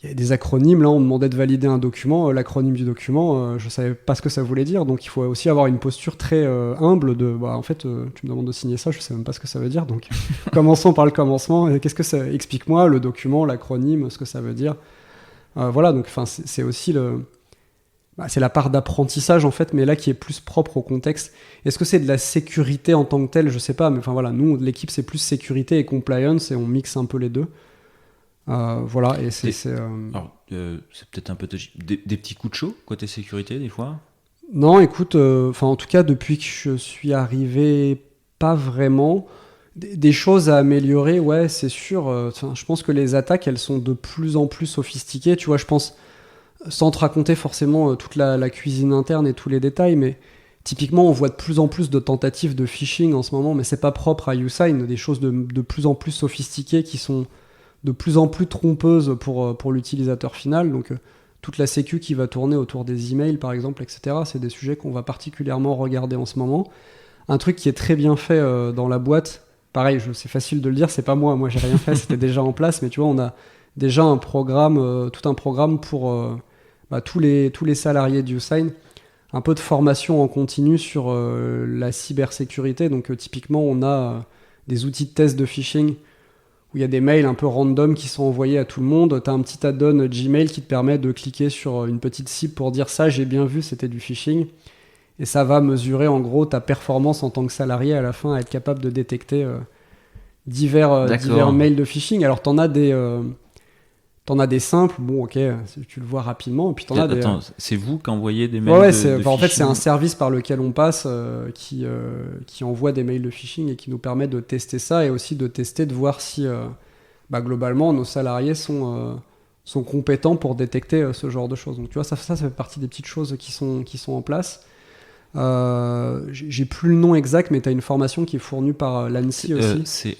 il y a des acronymes, là on demandait de valider un document, l'acronyme du document, je savais pas ce que ça voulait dire, donc il faut aussi avoir une posture très humble de, en fait, tu me demandes de signer ça, je sais même pas ce que ça veut dire, donc commençons par le commencement, qu'est-ce que ça, explique-moi le document, l'acronyme, ce que ça veut dire. Voilà, donc c'est aussi c'est la part d'apprentissage en fait, mais là qui est plus propre au contexte. Est-ce que c'est de la sécurité en tant que telle ? Je sais pas, mais voilà, nous, l'équipe c'est plus sécurité et compliance, et on mixe un peu les deux. Voilà, et c'est peut-être un peu des petits coups de chaud côté sécurité des fois. Non, écoute, en tout cas depuis que je suis arrivé, pas vraiment. Des choses à améliorer, ouais, c'est sûr. Je pense que les attaques, elles sont de plus en plus sophistiquées. Tu vois, je pense, sans te raconter forcément toute la cuisine interne et tous les détails, mais typiquement, on voit de plus en plus de tentatives de phishing en ce moment, mais c'est pas propre à YouSign. Des choses de plus en plus sophistiquées qui sont de plus en plus trompeuses pour l'utilisateur final. Donc, toute la sécu qui va tourner autour des emails, par exemple, etc., c'est des sujets qu'on va particulièrement regarder en ce moment. Un truc qui est très bien fait dans la boîte, pareil, c'est facile de le dire, c'est pas moi j'ai rien fait, c'était déjà en place, mais tu vois, on a déjà un programme, tout un programme pour tous les salariés de YouSign, un peu de formation en continu sur la cybersécurité. Donc typiquement, on a des outils de test de phishing où il y a des mails un peu random qui sont envoyés à tout le monde. Tu as un petit add-on Gmail qui te permet de cliquer sur une petite cible pour dire ça, j'ai bien vu, c'était du phishing. Et ça va mesurer en gros ta performance en tant que salarié à la fin, à être capable de détecter divers mails de phishing. Alors t'en as des simples, bon ok, tu le vois rapidement, et puis t'en as des... Attends, c'est vous qui envoyez des mails de phishing ? En fait, c'est un service par lequel on passe qui envoie des mails de phishing et qui nous permet de tester ça, et aussi de tester, de voir si globalement nos salariés sont compétents pour détecter ce genre de choses. Donc tu vois, ça fait partie des petites choses qui sont en place. J'ai plus le nom exact, mais tu as une formation qui est fournie par l'ANSSI aussi.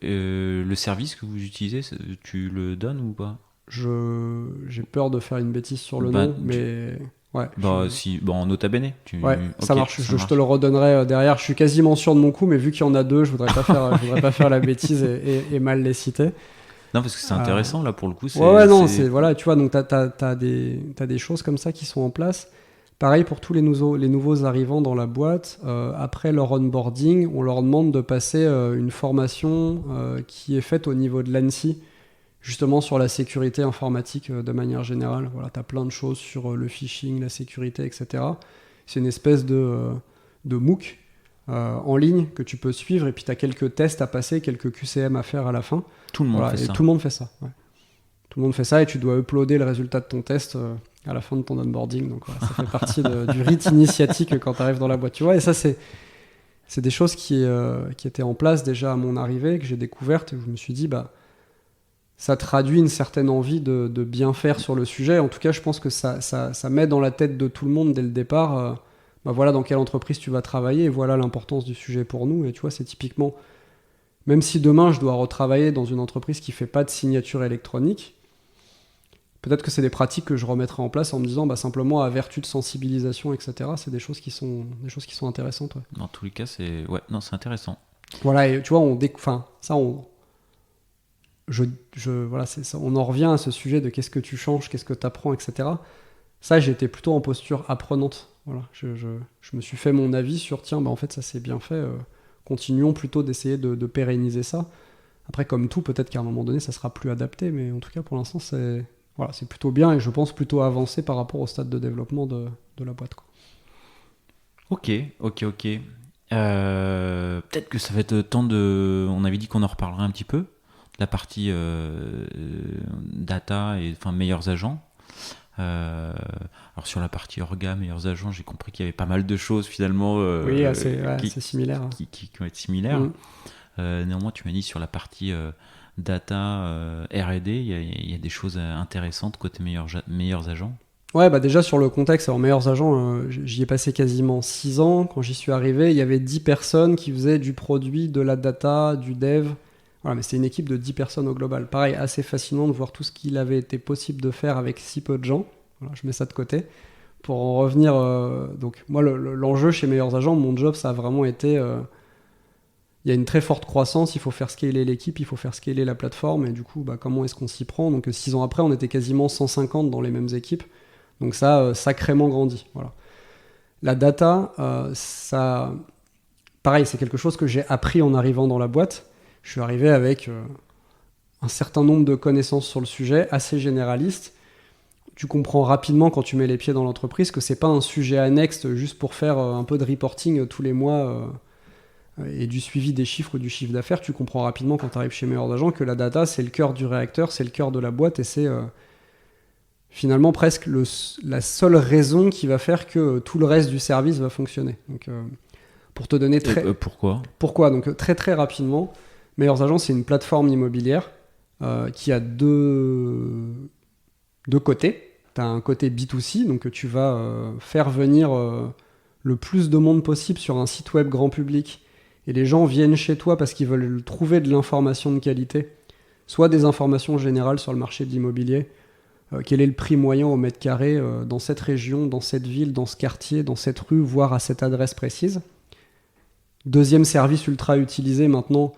Le service que vous utilisez, tu le donnes ou pas? J'ai peur de faire une bêtise sur le nom, mais ouais. En nota bene. Ouais, ça marche. Je te le redonnerai derrière. Je suis quasiment sûr de mon coup, mais vu qu'il y en a deux, je voudrais pas faire la bêtise et mal les citer. Non, parce que c'est intéressant là pour le coup. Voilà, tu vois, donc t'as des choses comme ça qui sont en place. Pareil pour tous les nouveaux arrivants dans la boîte. Après leur onboarding, on leur demande de passer une formation qui est faite au niveau de l'ANSSI, justement sur la sécurité informatique de manière générale. Voilà, tu as plein de choses sur le phishing, la sécurité, etc. C'est une espèce de MOOC en ligne que tu peux suivre, et puis tu as quelques tests à passer, quelques QCM à faire à la fin. Tout le monde fait ça. Tout le monde fait ça. Ouais. Tout le monde fait ça, et tu dois uploader le résultat de ton test à la fin de ton onboarding. Donc voilà, ça fait partie du rite initiatique quand tu arrives dans la boîte. Tu vois, et ça, c'est des choses qui étaient en place déjà à mon arrivée, que j'ai découvertes, et je me suis dit, ça traduit une certaine envie de bien faire sur le sujet. En tout cas, je pense que ça met dans la tête de tout le monde dès le départ, voilà dans quelle entreprise tu vas travailler, et voilà l'importance du sujet pour nous. Et tu vois, c'est typiquement, même si demain je dois retravailler dans une entreprise qui fait pas de signature électronique, peut-être que c'est des pratiques que je remettrai en place en me disant simplement à vertu de sensibilisation, etc. C'est des choses qui sont intéressantes. Ouais. Dans tous les cas, c'est intéressant. Voilà, et tu vois, on en revient à ce sujet de qu'est-ce que tu changes, qu'est-ce que tu apprends, etc. Ça, j'étais plutôt en posture apprenante. Voilà, je me suis fait mon avis sur en fait, ça c'est bien fait. Continuons plutôt d'essayer de pérenniser ça. Après, comme tout, peut-être qu'à un moment donné, ça sera plus adapté, mais en tout cas, pour l'instant, c'est plutôt bien, et je pense plutôt avancé par rapport au stade de développement de la boîte, quoi. Ok. Peut-être que ça va être temps de... On avait dit qu'on en reparlerait un petit peu. La partie data et meilleurs agents. Alors sur la partie orga, meilleurs agents, j'ai compris qu'il y avait pas mal de choses finalement c'est similaire, qui vont être similaires. Néanmoins, tu m'as dit sur la partie data, R&D, il y a des choses intéressantes côté meilleurs agents. Ouais, déjà sur le contexte, alors meilleurs agents, j'y ai passé quasiment 6 ans. Quand j'y suis arrivé, il y avait 10 personnes qui faisaient du produit, de la data, du dev. Voilà, mais c'est une équipe de 10 personnes au global. Pareil, assez fascinant de voir tout ce qu'il avait été possible de faire avec si peu de gens. Voilà, je mets ça de côté. Pour en revenir, donc moi, l'enjeu chez Meilleurs Agents, mon job, ça a vraiment été... il y a une très forte croissance, il faut faire scaler l'équipe, il faut faire scaler la plateforme, et du coup, comment est-ce qu'on s'y prend? Donc 6 ans après, on était quasiment 150 dans les mêmes équipes. Donc ça a sacrément grandi. Voilà. La data, ça... Pareil, c'est quelque chose que j'ai appris en arrivant dans la boîte. Je suis arrivé avec un certain nombre de connaissances sur le sujet, assez généralistes. Tu comprends rapidement quand tu mets les pieds dans l'entreprise que c'est pas un sujet annexe juste pour faire un peu de reporting tous les mois et du suivi des chiffres ou du chiffre d'affaires. Tu comprends rapidement quand tu arrives chez Meilleurs Agents que la data, c'est le cœur du réacteur, c'est le cœur de la boîte, et c'est finalement presque la seule raison qui va faire que tout le reste du service va fonctionner. Donc, pour te donner Pourquoi? Donc très très rapidement, Meilleurs Agents, c'est une plateforme immobilière qui a deux côtés. Tu as un côté B2C, donc tu vas faire venir le plus de monde possible sur un site web grand public, et les gens viennent chez toi parce qu'ils veulent trouver de l'information de qualité, soit des informations générales sur le marché de l'immobilier, quel est le prix moyen au mètre carré dans cette région, dans cette ville, dans ce quartier, dans cette rue, voire à cette adresse précise. Deuxième service ultra utilisé maintenant,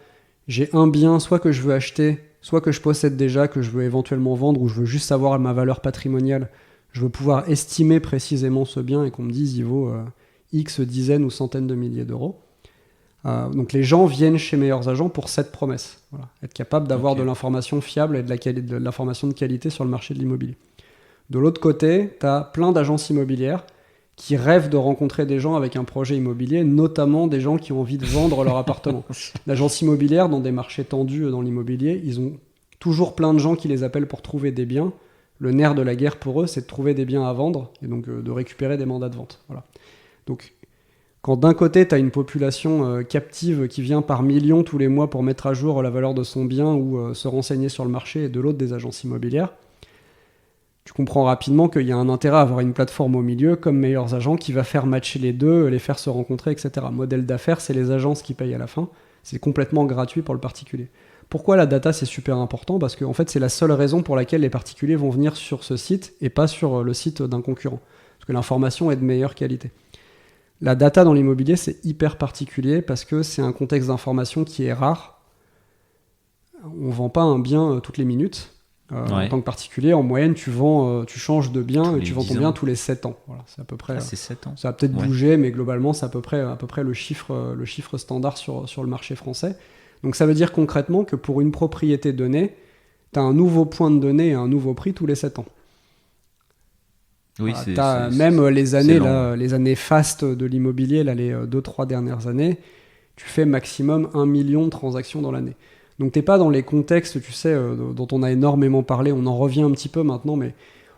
j'ai un bien soit que je veux acheter, soit que je possède déjà, que je veux éventuellement vendre, ou je veux juste savoir ma valeur patrimoniale. Je veux pouvoir estimer précisément ce bien et qu'on me dise il vaut X dizaines ou centaines de milliers d'euros. Donc les gens viennent chez Meilleurs Agents pour cette promesse. Voilà. Être capable d'avoir de l'information fiable et de l'information de qualité sur le marché de l'immobilier. De l'autre côté, tu as plein d'agences immobilières qui rêvent de rencontrer des gens avec un projet immobilier, notamment des gens qui ont envie de vendre leur appartement. L'agence immobilière, dans des marchés tendus dans l'immobilier, ils ont toujours plein de gens qui les appellent pour trouver des biens. Le nerf de la guerre pour eux, c'est de trouver des biens à vendre et donc de récupérer des mandats de vente. Voilà. Donc, quand d'un côté, tu as une population captive qui vient par millions tous les mois pour mettre à jour la valeur de son bien ou se renseigner sur le marché, et de l'autre, des agences immobilières, tu comprends rapidement qu'il y a un intérêt à avoir une plateforme au milieu comme Meilleurs Agents qui va faire matcher les deux, les faire se rencontrer, etc. Modèle d'affaires, c'est les agences qui payent à la fin. C'est complètement gratuit pour le particulier. Pourquoi la data, c'est super important? Parce qu'en fait, c'est la seule raison pour laquelle les particuliers vont venir sur ce site et pas sur le site d'un concurrent. Parce que l'information est de meilleure qualité. La data dans l'immobilier, c'est hyper particulier parce que c'est un contexte d'information qui est rare. On ne vend pas un bien toutes les minutes. En tant que particulier, en moyenne, tu changes de bien et tu vends ton bien tous les 7 ans. Voilà, c'est à peu près. C'est 7 ans. Ça va peut-être bouger, mais globalement, c'est à peu près le chiffre standard sur le marché français. Donc ça veut dire concrètement que pour une propriété donnée, tu as un nouveau point de données et un nouveau prix tous les 7 ans. Oui, voilà, même les années fastes de l'immobilier, là, les 2-3 dernières années, tu fais maximum 1 million de transactions dans l'année. Donc t'es pas dans les contextes, tu sais, dont on a énormément parlé, on en revient un petit peu maintenant, mais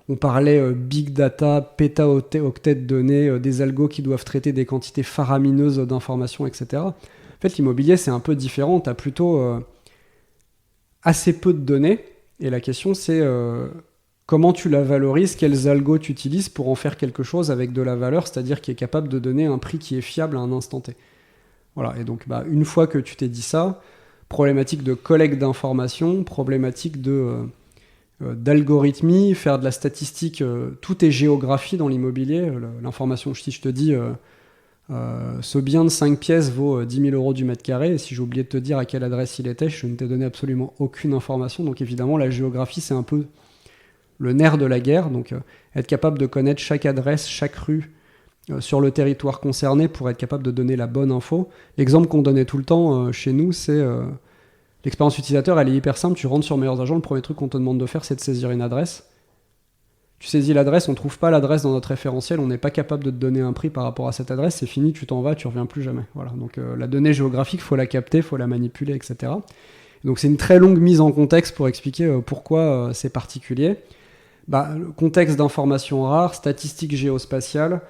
on parlait big data, pétaoctets de données, des algos qui doivent traiter des quantités faramineuses d'informations, etc. En fait, l'immobilier, c'est un peu différent, t'as plutôt assez peu de données, et la question c'est comment tu la valorises, quels algos tu utilises pour en faire quelque chose avec de la valeur, c'est-à-dire qui est capable de donner un prix qui est fiable à un instant T. Voilà, et donc une fois que tu t'es dit ça, problématique de collecte d'informations, problématique d'algorithmie, faire de la statistique, tout est géographie dans l'immobilier. L'information, si je te dis ce bien de 5 pièces vaut 10 000 euros du mètre carré, et si j'ai oublié de te dire à quelle adresse il était, je ne t'ai donné absolument aucune information. Donc évidemment, la géographie, c'est un peu le nerf de la guerre. Donc être capable de connaître chaque adresse, chaque rue, sur le territoire concerné pour être capable de donner la bonne info. L'exemple qu'on donnait tout le temps chez nous, c'est l'expérience utilisateur, elle est hyper simple. Tu rentres sur Meilleurs Agents, le premier truc qu'on te demande de faire, c'est de saisir une adresse. Tu saisis l'adresse, on ne trouve pas l'adresse dans notre référentiel, on n'est pas capable de te donner un prix par rapport à cette adresse, c'est fini, tu t'en vas, tu reviens plus jamais. Voilà. Donc la donnée géographique, il faut la capter, il faut la manipuler, etc. Donc c'est une très longue mise en contexte pour expliquer pourquoi c'est particulier. Le contexte d'information rare, statistiques géospatiales,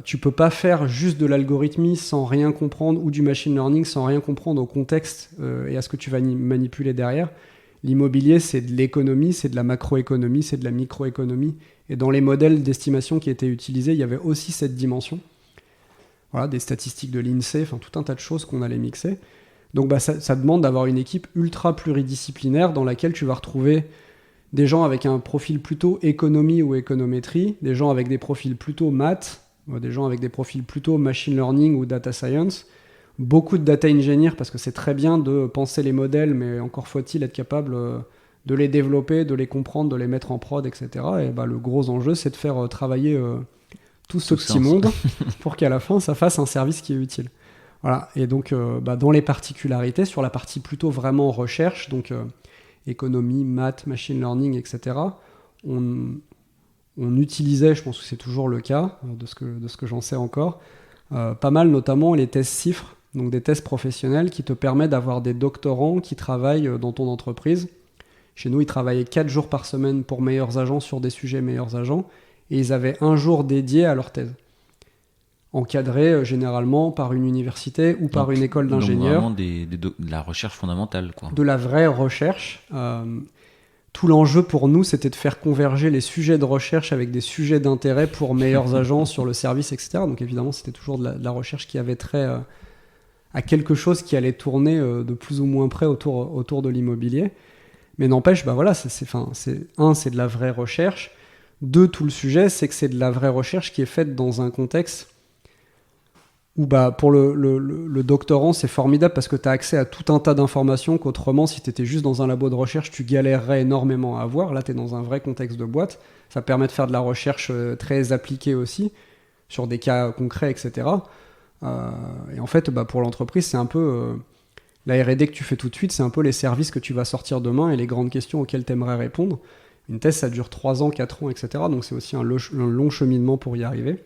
tu peux pas faire juste de l'algorithmie sans rien comprendre ou du machine learning sans rien comprendre au contexte et à ce que tu vas manipuler derrière. L'immobilier, c'est de l'économie, c'est de la macroéconomie, c'est de la microéconomie. Et dans les modèles d'estimation qui étaient utilisés, il y avait aussi cette dimension. Voilà, des statistiques de l'INSEE, enfin tout un tas de choses qu'on allait mixer. Donc ça demande d'avoir une équipe ultra pluridisciplinaire dans laquelle tu vas retrouver des gens avec un profil plutôt économie ou économétrie, des gens avec des profils plutôt maths, des gens avec des profils plutôt machine learning ou data science, beaucoup de data engineers parce que c'est très bien de penser les modèles, mais encore faut-il être capable de les développer, de les comprendre, de les mettre en prod, etc. Et le gros enjeu, c'est de faire travailler tout ce petit monde pour qu'à la fin, ça fasse un service qui est utile. Voilà. Et donc, dans les particularités, sur la partie plutôt vraiment recherche, donc économie, maths, machine learning, etc., on utilisait, je pense que c'est toujours le cas, de ce que j'en sais encore, pas mal notamment les tests CIFRE, donc des tests professionnels qui te permettent d'avoir des doctorants qui travaillent dans ton entreprise. Chez nous, ils travaillaient 4 jours par semaine pour Meilleurs Agents sur des sujets Meilleurs Agents, et ils avaient un jour dédié à leur thèse, encadré généralement par une université ou par une école d'ingénieurs. Donc vraiment de la recherche fondamentale, quoi. De la vraie recherche. Tout l'enjeu pour nous, c'était de faire converger les sujets de recherche avec des sujets d'intérêt pour Meilleurs Agents sur le service, etc. Donc évidemment, c'était toujours de la recherche qui avait trait à quelque chose qui allait tourner de plus ou moins près autour de l'immobilier. Mais n'empêche, c'est de la vraie recherche. 2, tout le sujet, c'est que c'est de la vraie recherche qui est faite dans un contexte où pour le doctorant, c'est formidable parce que tu as accès à tout un tas d'informations qu'autrement, si tu étais juste dans un labo de recherche, tu galérerais énormément à avoir. Là, tu es dans un vrai contexte de boîte. Ça permet de faire de la recherche très appliquée aussi, sur des cas concrets, etc. Et en fait, pour l'entreprise, c'est un peu... la R&D que tu fais tout de suite, c'est un peu les services que tu vas sortir demain et les grandes questions auxquelles tu aimerais répondre. Une thèse, ça dure 3 ans, 4 ans, etc. Donc c'est aussi un long cheminement pour y arriver.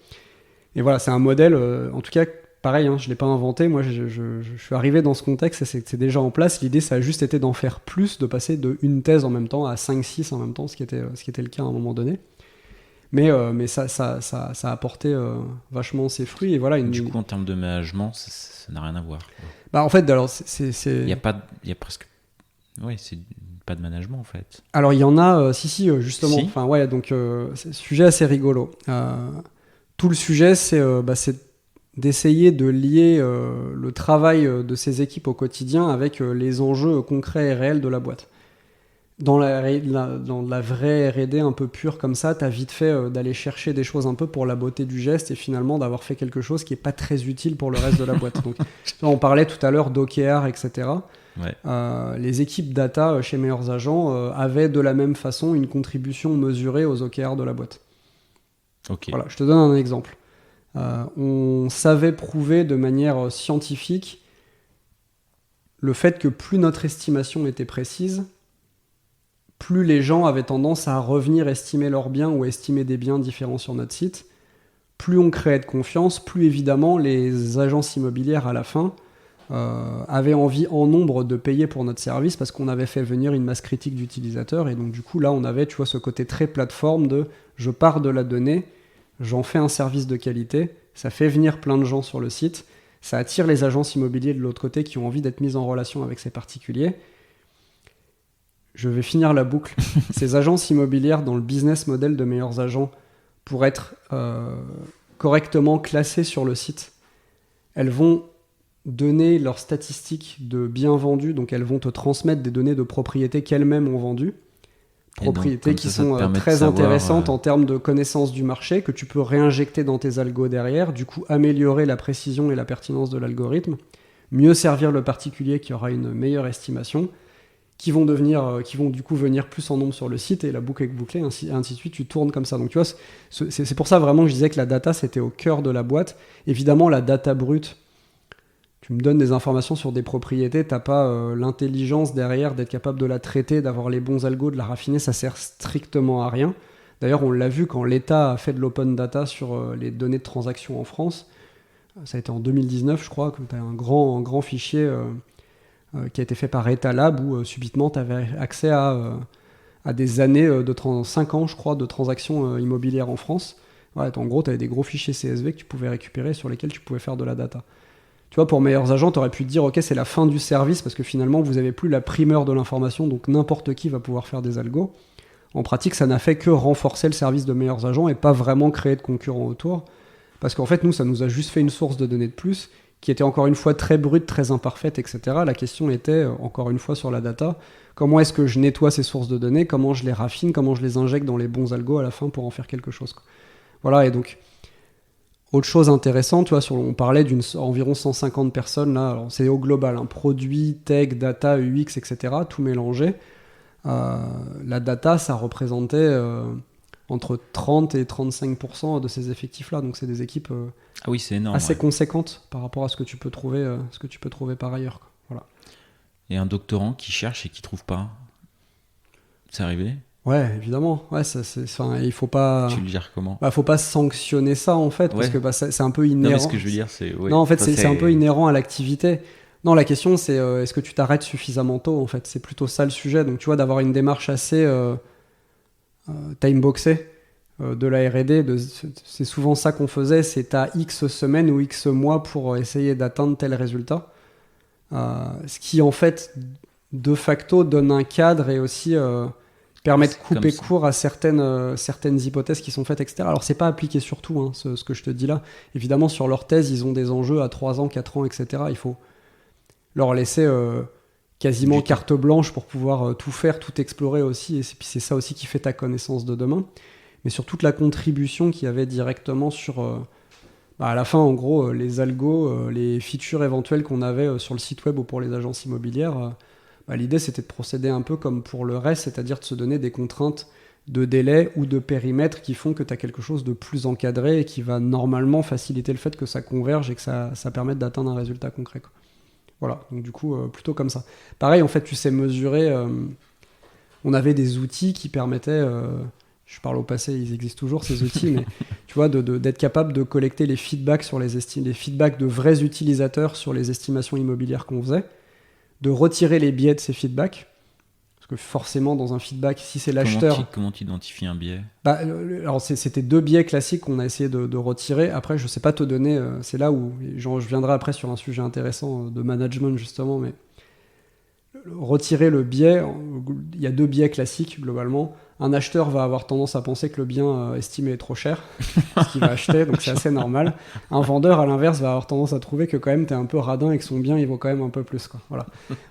Et voilà, c'est un modèle, en tout cas, pareil, je ne l'ai pas inventé. Moi, je suis arrivé dans ce contexte et c'est déjà en place. L'idée, ça a juste été d'en faire plus, de passer de une thèse en même temps à 5-6 en même temps, ce qui était le cas à un moment donné. Mais ça a apporté vachement ses fruits. Et voilà, du coup, en termes de management, ça n'a rien à voir. En fait, alors, Il y a presque... Oui, c'est pas de management en fait. Alors il y en a, justement. Si. Enfin ouais, donc c'est un sujet assez rigolo. Tout le sujet, c'est d'essayer de lier le travail de ces équipes au quotidien avec les enjeux concrets et réels de la boîte. Dans la vraie R&D un peu pure comme ça, t'as vite fait d'aller chercher des choses un peu pour la beauté du geste et finalement d'avoir fait quelque chose qui est pas très utile pour le reste de la boîte. Donc, on parlait tout à l'heure d'OKR, etc. Ouais. Les équipes data chez Meilleurs Agents avaient de la même façon une contribution mesurée aux OKR de la boîte. Ok. Voilà, je te donne un exemple. On savait prouver de manière scientifique le fait que plus notre estimation était précise, plus les gens avaient tendance à revenir estimer leurs biens ou estimer des biens différents sur notre site. Plus on créait de confiance, plus évidemment les agences immobilières à la fin avaient envie en nombre de payer pour notre service parce qu'on avait fait venir une masse critique d'utilisateurs. Et donc du coup là on avait, tu vois, ce côté très plateforme de je pars de la donnée, j'en fais un service de qualité, ça fait venir plein de gens sur le site, ça attire les agences immobilières de l'autre côté qui ont envie d'être mises en relation avec ces particuliers. Je vais finir la boucle. Ces agences immobilières dans le business model de Meilleurs Agents, pour être correctement classées sur le site, elles vont donner leurs statistiques de biens vendus, donc elles vont te transmettre des données de propriétés qu'elles-mêmes ont vendues, propriétés donc, qui ça sont te très savoir, intéressantes en termes de connaissance du marché, que tu peux réinjecter dans tes algos derrière, du coup améliorer la précision et la pertinence de l'algorithme, mieux servir le particulier qui aura une meilleure estimation, qui vont du coup venir plus en nombre sur le site et la boucle est bouclée, ainsi de suite, tu tournes comme ça. Donc tu vois, c'est pour ça vraiment que je disais que la data c'était au cœur de la boîte. Évidemment, la data brute, tu me donnes des informations sur des propriétés, t'as pas l'intelligence derrière d'être capable de la traiter, d'avoir les bons algos, de la raffiner, ça sert strictement à rien. D'ailleurs, on l'a vu quand l'État a fait de l'open data sur les données de transactions en France. Ça a été en 2019, je crois, que tu as un grand fichier qui a été fait par Etalab où subitement tu avais accès à des années 5 ans, je crois, de transactions immobilières en France. Ouais, en gros, tu avais des gros fichiers CSV que tu pouvais récupérer sur lesquels tu pouvais faire de la data. Tu vois, pour Meilleurs Agents, tu aurais pu te dire, ok, c'est la fin du service parce que finalement, vous n'avez plus la primeur de l'information, donc n'importe qui va pouvoir faire des algos. En pratique, ça n'a fait que renforcer le service de Meilleurs Agents et pas vraiment créer de concurrents autour. Parce qu'en fait, nous, ça nous a juste fait une source de données de plus qui était encore une fois très brute, très imparfaite, etc. La question était, encore une fois, sur la data. Comment est-ce que je nettoie ces sources de données? Comment je les raffine? Comment je les injecte dans les bons algos à la fin pour en faire quelque chose, quoi. Voilà, et donc, autre chose intéressante, tu vois, on parlait d'environ 150 personnes, là, alors c'est au global, hein, produits, tech, data, UX, etc., tout mélangé. La data, ça représentait entre 30 et 35% de ces effectifs-là, donc c'est des équipes ah oui, c'est énorme, assez conséquentes par rapport à ce que tu peux trouver par ailleurs, quoi. Voilà. Et un doctorant qui cherche et qui trouve pas, c'est arrivé? Ouais, évidemment. Ouais, il faut pas. Tu le gères comment? Faut pas sanctionner ça en fait, parce que c'est un peu inhérent. Non, mais ce que je veux dire, c'est. Ouais, non, en fait, c'est un peu inhérent à l'activité. Non, la question c'est est-ce que tu t'arrêtes suffisamment tôt en fait? C'est plutôt ça le sujet. Donc tu vois, d'avoir une démarche assez time-boxée de la R&D, c'est souvent ça qu'on faisait. C'est t'as X semaines ou X mois pour essayer d'atteindre tel résultat. Ce qui en fait de facto donne un cadre et aussi permet de couper court à certaines hypothèses qui sont faites, etc. Alors c'est pas appliqué sur tout, hein, ce que je te dis là. Évidemment sur leur thèse ils ont des enjeux à 3 ans, 4 ans, etc. Il faut leur laisser quasiment carte blanche pour pouvoir tout faire, tout explorer aussi, et puis c'est ça aussi qui fait ta connaissance de demain. Mais sur toute la contribution qu'il y avait directement sur à la fin, en gros, les algos, les features éventuelles qu'on avait sur le site web ou pour les agences immobilières, l'idée c'était de procéder un peu comme pour le reste, c'est-à-dire de se donner des contraintes de délai ou de périmètre qui font que tu as quelque chose de plus encadré et qui va normalement faciliter le fait que ça converge et que ça permette d'atteindre un résultat concret, quoi. Voilà, donc du coup, plutôt comme ça. Pareil, en fait, tu sais mesurer. On avait des outils qui permettaient. Je parle au passé, ils existent toujours ces outils, mais tu vois, d'être capable de collecter les feedbacks sur les feedbacks de vrais utilisateurs sur les estimations immobilières qu'on faisait, de retirer les biais de ces feedbacks, parce que forcément dans un feedback, si c'est l'acheteur... Comment tu identifies un biais? Alors c'était 2 biais classiques qu'on a essayé de retirer. Après, je sais pas te donner, c'est là où, je viendrai après sur un sujet intéressant de management justement, mais retirer le biais, il y a deux biais classiques globalement. Un acheteur va avoir tendance à penser que le bien estimé est trop cher, ce qu'il va acheter, donc c'est assez normal. Un vendeur, à l'inverse, va avoir tendance à trouver que quand même t'es un peu radin et que son bien il vaut quand même un peu plus, quoi. Voilà.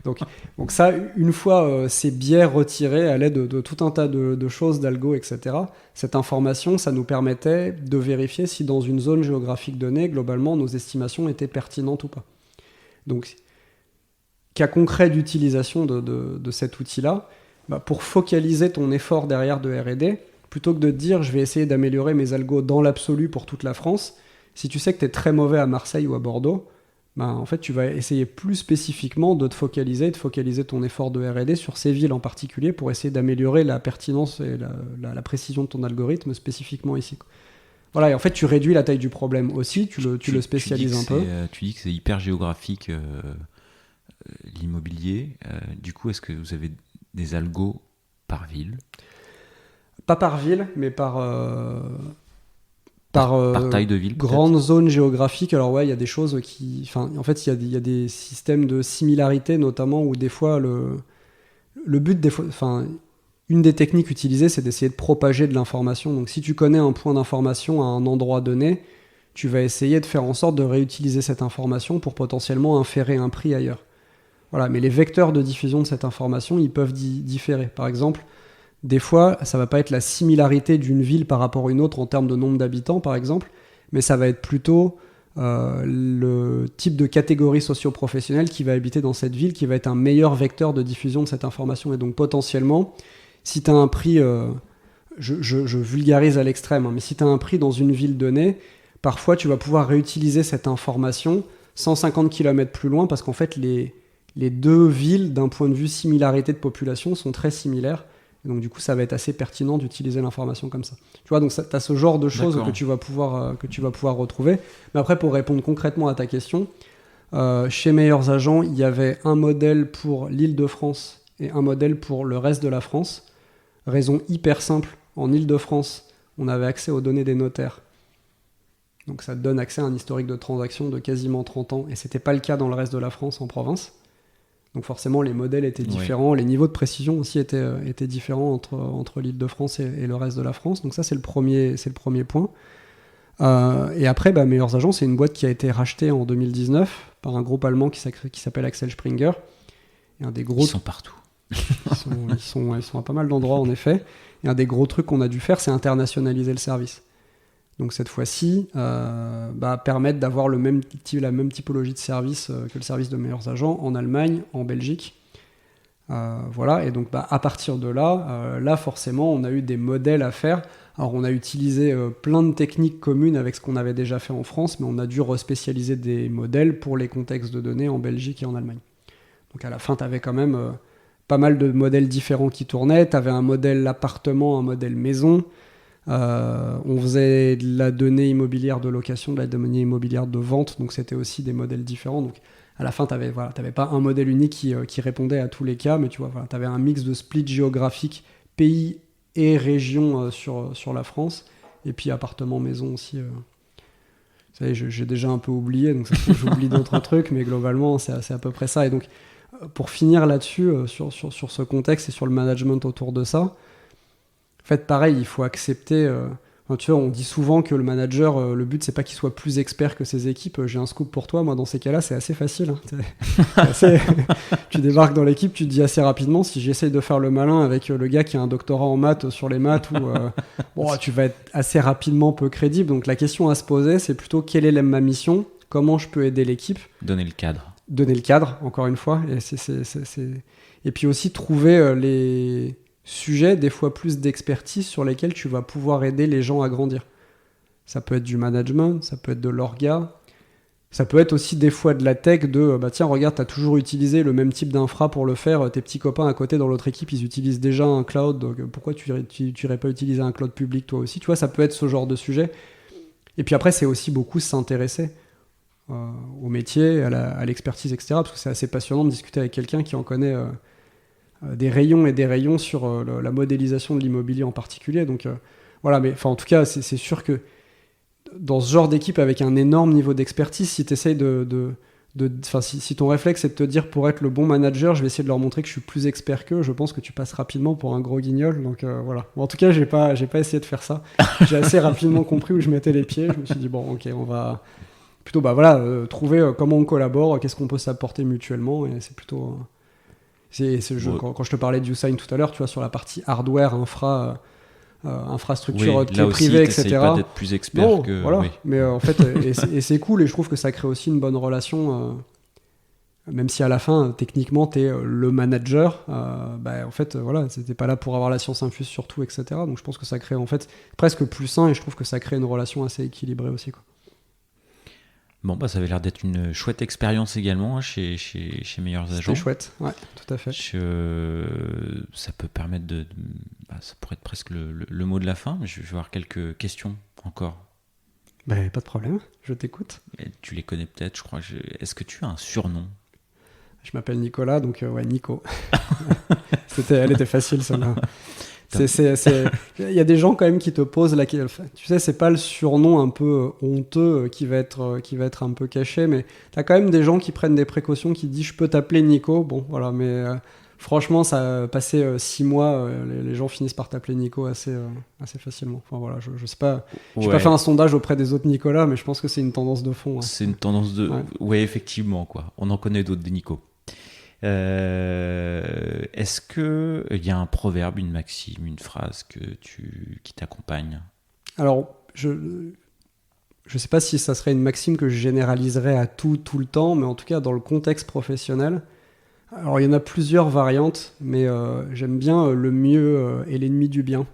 Donc ça, une fois ces biais retirés à l'aide de tout un tas de choses, d'algo, etc., cette information, ça nous permettait de vérifier si dans une zone géographique donnée, globalement, nos estimations étaient pertinentes ou pas. Donc, cas concret d'utilisation de cet outil-là, pour focaliser ton effort derrière de R&D, plutôt que de te dire je vais essayer d'améliorer mes algos dans l'absolu pour toute la France, si tu sais que tu es très mauvais à Marseille ou à Bordeaux, en fait tu vas essayer plus spécifiquement de focaliser ton effort de R&D sur ces villes en particulier pour essayer d'améliorer la pertinence et la précision de ton algorithme spécifiquement ici. Voilà, et en fait tu réduis la taille du problème aussi, tu le spécialises un peu. Tu dis que c'est hyper géographique l'immobilier. Du coup, est-ce que vous avez des algos par ville? Pas par ville, mais par taille de ville, grande zone géographique. Alors ouais, il y a des choses qui... en fait, il y a des systèmes de similarité, notamment, où des fois, le but, des fois... Une des techniques utilisées, c'est d'essayer de propager de l'information. Donc si tu connais un point d'information à un endroit donné, tu vas essayer de faire en sorte de réutiliser cette information pour potentiellement inférer un prix ailleurs. Voilà, mais les vecteurs de diffusion de cette information, ils peuvent différer. Par exemple, des fois, ça va pas être la similarité d'une ville par rapport à une autre en termes de nombre d'habitants, par exemple, mais ça va être plutôt le type de catégorie socio-professionnelle qui va habiter dans cette ville, qui va être un meilleur vecteur de diffusion de cette information. Et donc potentiellement, si tu as un prix, je vulgarise à l'extrême, mais si tu as un prix dans une ville donnée, parfois tu vas pouvoir réutiliser cette information 150 km plus loin, parce qu'en fait, les deux villes, d'un point de vue similarité de population, sont très similaires. Et donc, du coup, ça va être assez pertinent d'utiliser l'information comme ça. Tu vois, donc tu as ce genre de choses que tu vas pouvoir retrouver. Mais après, pour répondre concrètement à ta question, chez Meilleurs Agents, il y avait un modèle pour l'Île-de-France et un modèle pour le reste de la France. Raison hyper simple, en Île-de-France, on avait accès aux données des notaires. Donc ça te donne accès à un historique de transactions de quasiment 30 ans. Et ce n'était pas le cas dans le reste de la France, en province. Donc forcément, les modèles étaient différents, les niveaux de précision aussi étaient différents entre l'Île-de-France et le reste de la France. Donc ça, c'est le premier point. Et après, Meilleurs Agents, c'est une boîte qui a été rachetée en 2019 par un groupe allemand qui s'appelle Axel Springer. Et Ils sont partout. Ils sont à pas mal d'endroits, en effet. Et un des gros trucs qu'on a dû faire, c'est internationaliser le service. Donc cette fois-ci, permettre d'avoir la même typologie de service que le service de Meilleurs Agents en Allemagne, en Belgique. Voilà, et donc à partir de là, forcément, on a eu des modèles à faire. Alors on a utilisé plein de techniques communes avec ce qu'on avait déjà fait en France, mais on a dû respécialiser des modèles pour les contextes de données en Belgique et en Allemagne. Donc à la fin, tu avais quand même pas mal de modèles différents qui tournaient. Tu avais un modèle appartement, un modèle maison. On faisait de la donnée immobilière de location, de la donnée immobilière de vente, donc c'était aussi des modèles différents. Donc à la fin, tu n'avais pas un modèle unique qui répondait à tous les cas, mais tu avais un mix de split géographique, pays et région sur la France, et puis appartement, maison aussi. Vous savez, j'ai déjà un peu oublié, donc ça se trouve, j'oublie d'autres trucs, mais globalement, c'est à peu près ça. Et donc, pour finir là-dessus, sur ce contexte et sur le management autour de ça, en fait, pareil, il faut accepter... tu vois, on dit souvent que le manager, le but, c'est pas qu'il soit plus expert que ses équipes. J'ai un scoop pour toi. Moi, dans ces cas-là, c'est assez facile. Tu débarques dans l'équipe, tu te dis assez rapidement, si j'essaye de faire le malin avec le gars qui a un doctorat en maths sur les maths, tu vas être assez rapidement peu crédible. Donc, la question à se poser, c'est plutôt quelle est ma mission ? Comment je peux aider l'équipe ? Donner le cadre, encore une fois. Et puis aussi trouver les... sujets, des fois plus d'expertise sur lesquels tu vas pouvoir aider les gens à grandir. Ça peut être du management, ça peut être de l'orga, ça peut être aussi des fois de la tech, tiens, regarde, t'as toujours utilisé le même type d'infra pour le faire, tes petits copains à côté dans l'autre équipe, ils utilisent déjà un cloud, donc pourquoi tu irais pas utiliser un cloud public toi aussi ? Tu vois, ça peut être ce genre de sujet. Et puis après, c'est aussi beaucoup s'intéresser au métier, à l'expertise, etc. Parce que c'est assez passionnant de discuter avec quelqu'un qui en connaît... des rayons et des rayons sur la modélisation de l'immobilier en particulier. Donc voilà, mais en tout cas, c'est sûr que dans ce genre d'équipe avec un énorme niveau d'expertise, si tu essayes de si ton réflexe c'est de te dire pour être le bon manager, je vais essayer de leur montrer que je suis plus expert qu'eux, je pense que tu passes rapidement pour un gros guignol. Donc voilà. Bon, en tout cas, j'ai pas essayé de faire ça. J'ai assez rapidement compris où je mettais les pieds. Je me suis dit bon, ok, on va plutôt trouver comment on collabore, qu'est-ce qu'on peut s'apporter mutuellement, et c'est plutôt quand je te parlais de Usign tout à l'heure, tu vois, sur la partie hardware, infrastructure clé privée, etc. Pas d'être plus expert non, que. Voilà. Oui. Mais en fait, et c'est cool, et je trouve que ça crée aussi une bonne relation. Même si à la fin, techniquement, t'es le manager, en fait, voilà, t'es pas là pour avoir la science infuse sur tout, etc. Donc je pense que ça crée en fait presque plus sain, et je trouve que ça crée une relation assez équilibrée aussi, quoi. Bon, ça avait l'air d'être une chouette expérience également, hein, chez Meilleurs Agents. C'était chouette, ouais, tout à fait. Ça peut permettre ça pourrait être presque le mot de la fin, mais je vais avoir quelques questions encore. Pas de problème, je t'écoute. Et tu les connais peut-être, je crois. Est-ce que tu as un surnom ? Je m'appelle Nicolas, donc Nico. Elle était facile, celle-là. Il y a des gens quand même qui te posent la question. Tu sais, c'est pas le surnom un peu honteux qui va être un peu caché, mais t'as quand même des gens qui prennent des précautions, qui disent je peux t'appeler Nico. Bon, voilà, mais franchement, ça a passé 6 mois, les gens finissent par t'appeler Nico assez facilement. Enfin voilà, je sais pas. J'ai pas fait un sondage auprès des autres Nicolas, mais je pense que c'est une tendance de fond. Hein. C'est une tendance de. Ouais, effectivement, quoi. On en connaît d'autres des Nico. Est-ce qu'il y a un proverbe, une maxime, une phrase qui t'accompagne ? Alors, je sais pas si ça serait une maxime que je généraliserais à tout le temps, mais en tout cas dans le contexte professionnel. Alors il y en a plusieurs variantes, mais j'aime bien le mieux est l'ennemi du bien.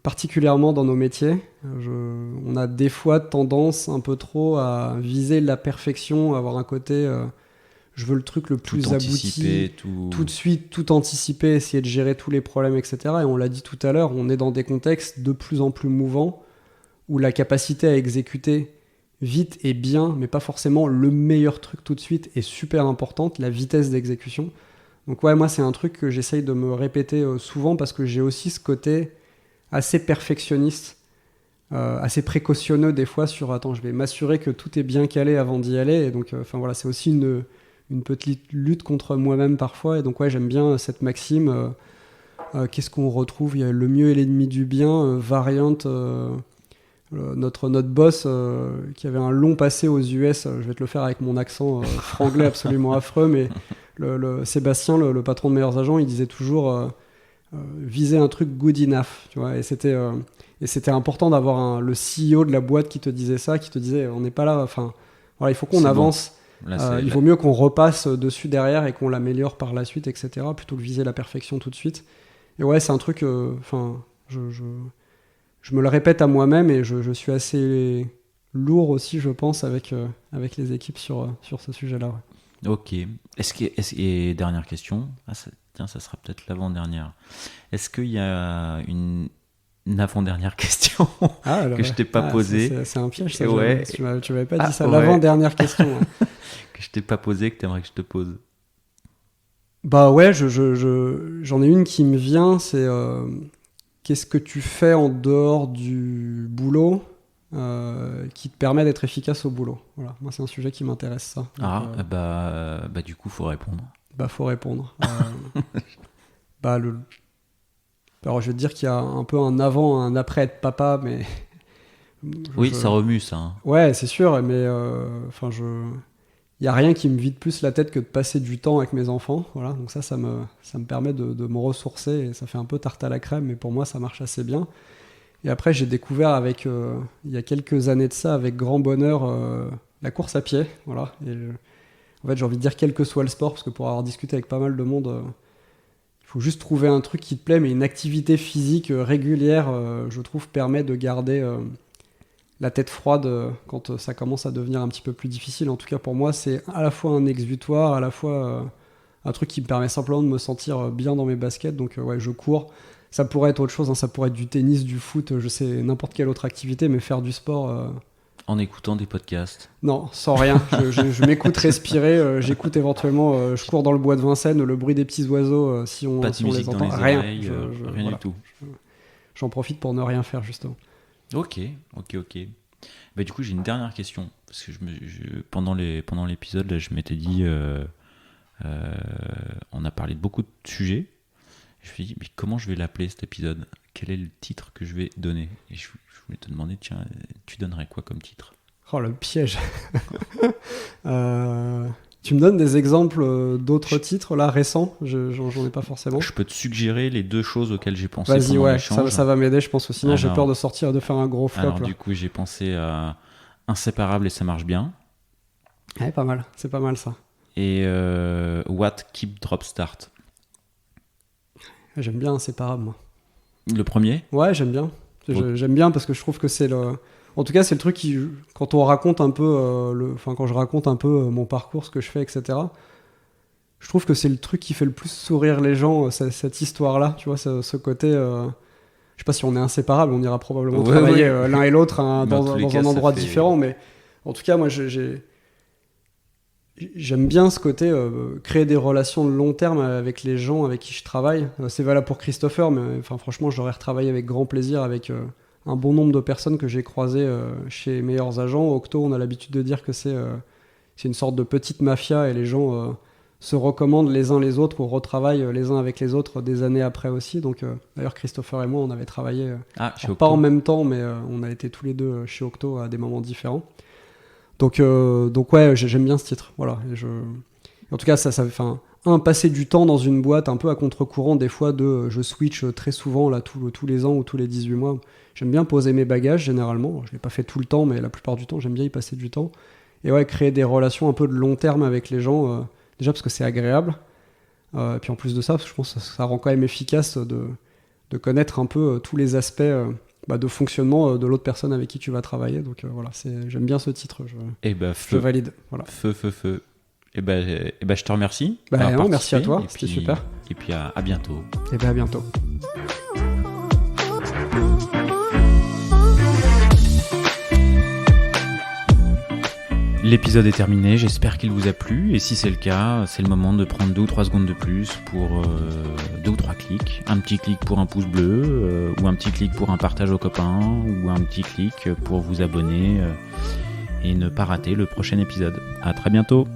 Particulièrement dans nos métiers, on a des fois tendance un peu trop à viser la perfection, à avoir un côté... je veux le truc le plus abouti, tout de suite, tout anticiper, essayer de gérer tous les problèmes, etc. Et on l'a dit tout à l'heure, on est dans des contextes de plus en plus mouvants où la capacité à exécuter vite et bien, mais pas forcément le meilleur truc tout de suite, est super importante, la vitesse d'exécution. Donc ouais, moi c'est un truc que j'essaye de me répéter souvent parce que j'ai aussi ce côté assez perfectionniste, assez précautionneux des fois sur attends, je vais m'assurer que tout est bien calé avant d'y aller. Et donc voilà, c'est aussi une petite lutte contre moi-même parfois, et donc ouais, j'aime bien cette maxime. Qu'est-ce qu'on retrouve ? Il y a le mieux et l'ennemi du bien, variante. Notre boss qui avait un long passé aux US, je vais te le faire avec mon accent franglais absolument affreux, mais le Sébastien, le patron de Meilleurs Agents, il disait toujours viser un truc good enough, tu vois, et c'était important d'avoir le CEO de la boîte qui te disait ça, qui te disait on n'est pas là, enfin voilà, il faut qu'on avance. Bon. Il vaut mieux qu'on repasse dessus derrière et qu'on l'améliore par la suite, etc., plutôt que viser la perfection tout de suite. Et ouais, c'est un truc, je me le répète à moi-même, et je suis assez lourd aussi, je pense, avec les équipes sur ce sujet-là. Ouais. Ok. Et dernière question, ça sera peut-être l'avant-dernière. Est-ce qu'il y a une avant-dernière question que je t'ai pas posée? C'est un piège, ça. Ouais. Tu m'avais pas dit ça. Ouais. L'avant-dernière question. Hein. Que je t'ai pas posée, que t'aimerais que je te pose. Bah ouais, j'en ai une qui me vient, c'est qu'est-ce que tu fais en dehors du boulot qui te permet d'être efficace au boulot. Voilà, moi c'est un sujet qui m'intéresse, ça. Donc, du coup faut répondre. Faut répondre. Alors je vais te dire qu'il y a un peu un avant, un après être papa, mais... ça remue ça. Hein. Ouais, c'est sûr, mais il n'y a rien qui me vide plus la tête que de passer du temps avec mes enfants. Voilà, donc ça me permet de me ressourcer, et ça fait un peu tarte à la crème, mais pour moi ça marche assez bien. Et après j'ai découvert il y a quelques années de ça, avec grand bonheur, la course à pied. Voilà. Et en fait j'ai envie de dire quel que soit le sport, parce que pour avoir discuté avec pas mal de monde... Il faut juste trouver un truc qui te plaît, mais une activité physique régulière, je trouve, permet de garder la tête froide quand ça commence à devenir un petit peu plus difficile. En tout cas, pour moi, c'est à la fois un exutoire, à la fois un truc qui me permet simplement de me sentir bien dans mes baskets. Donc, ouais, je cours. Ça pourrait être autre chose, hein, ça pourrait être du tennis, du foot, je sais, n'importe quelle autre activité, mais faire du sport... En écoutant des podcasts? Non, sans rien. Je m'écoute respirer, j'écoute éventuellement, je cours dans le bois de Vincennes, le bruit des petits oiseaux, si on les entend. Rien, rien du tout. J'en profite pour ne rien faire, justement. Ok. Du coup, j'ai une dernière question. parce que pendant l'épisode, là, je m'étais dit, on a parlé de beaucoup de sujets. Je me suis dit, mais comment je vais l'appeler cet épisode ? Quel est le titre que je vais donner ? Et je voulais te demander, tiens, tu donnerais quoi comme titre ? Oh, le piège. Tu me donnes des exemples d'autres titres, là, récents ? J'en ai pas forcément. Je peux te suggérer les 2 choses auxquelles j'ai pensé. Vas-y, pendant ouais, l'échange. ça va m'aider, je pense. Sinon, j'ai peur de sortir et de faire un gros flop. Alors, là. du coup, j'ai pensé à Inséparable et ça marche bien. Ouais, pas mal. C'est pas mal, ça. Et What Keep Drop Start. J'aime bien Inséparable, moi. Le premier ? Ouais, j'aime bien. J'aime bien parce que je trouve que c'est le... En tout cas, c'est le truc qui... Quand on raconte un peu... quand je raconte un peu mon parcours, ce que je fais, etc., je trouve que c'est le truc qui fait le plus sourire les gens, cette histoire-là, tu vois, ce côté... Je sais pas si on est inséparables, on ira probablement travailler l'un et l'autre dans un endroit différent, mais en tout cas, moi, j'aime bien ce côté créer des relations de long terme avec les gens avec qui je travaille. C'est valable pour Christopher, mais franchement, j'aurais retravaillé avec grand plaisir avec un bon nombre de personnes que j'ai croisées chez Meilleurs Agents. Octo, on a l'habitude de dire que c'est une sorte de petite mafia et les gens se recommandent les uns les autres ou retravaillent les uns avec les autres des années après aussi. Donc, d'ailleurs, Christopher et moi, on avait travaillé pas en même temps, mais on a été tous les deux chez Octo à des moments différents. Donc ouais, j'aime bien ce titre. Voilà. En tout cas, ça fait passer du temps dans une boîte un peu à contre-courant des fois je switch très souvent là tous les ans ou tous les 18 mois. J'aime bien poser mes bagages généralement. Je l'ai pas fait tout le temps, mais la plupart du temps, j'aime bien y passer du temps. Et ouais, créer des relations un peu de long terme avec les gens, déjà parce que c'est agréable. Et puis en plus de ça, je pense que ça rend quand même efficace de connaître un peu tous les aspects de fonctionnement de l'autre personne avec qui tu vas travailler. Donc voilà, j'aime bien ce titre. Je valide. Voilà. Feu. Et je te remercie. Non, merci à toi, c'était super. Et puis à bientôt. Et à bientôt. L'épisode est terminé, j'espère qu'il vous a plu, et si c'est le cas, c'est le moment de prendre 2 ou 3 secondes de plus pour 2 ou 3 clics. Un petit clic pour un pouce bleu, ou un petit clic pour un partage aux copains, ou un petit clic pour vous abonner et ne pas rater le prochain épisode. À très bientôt.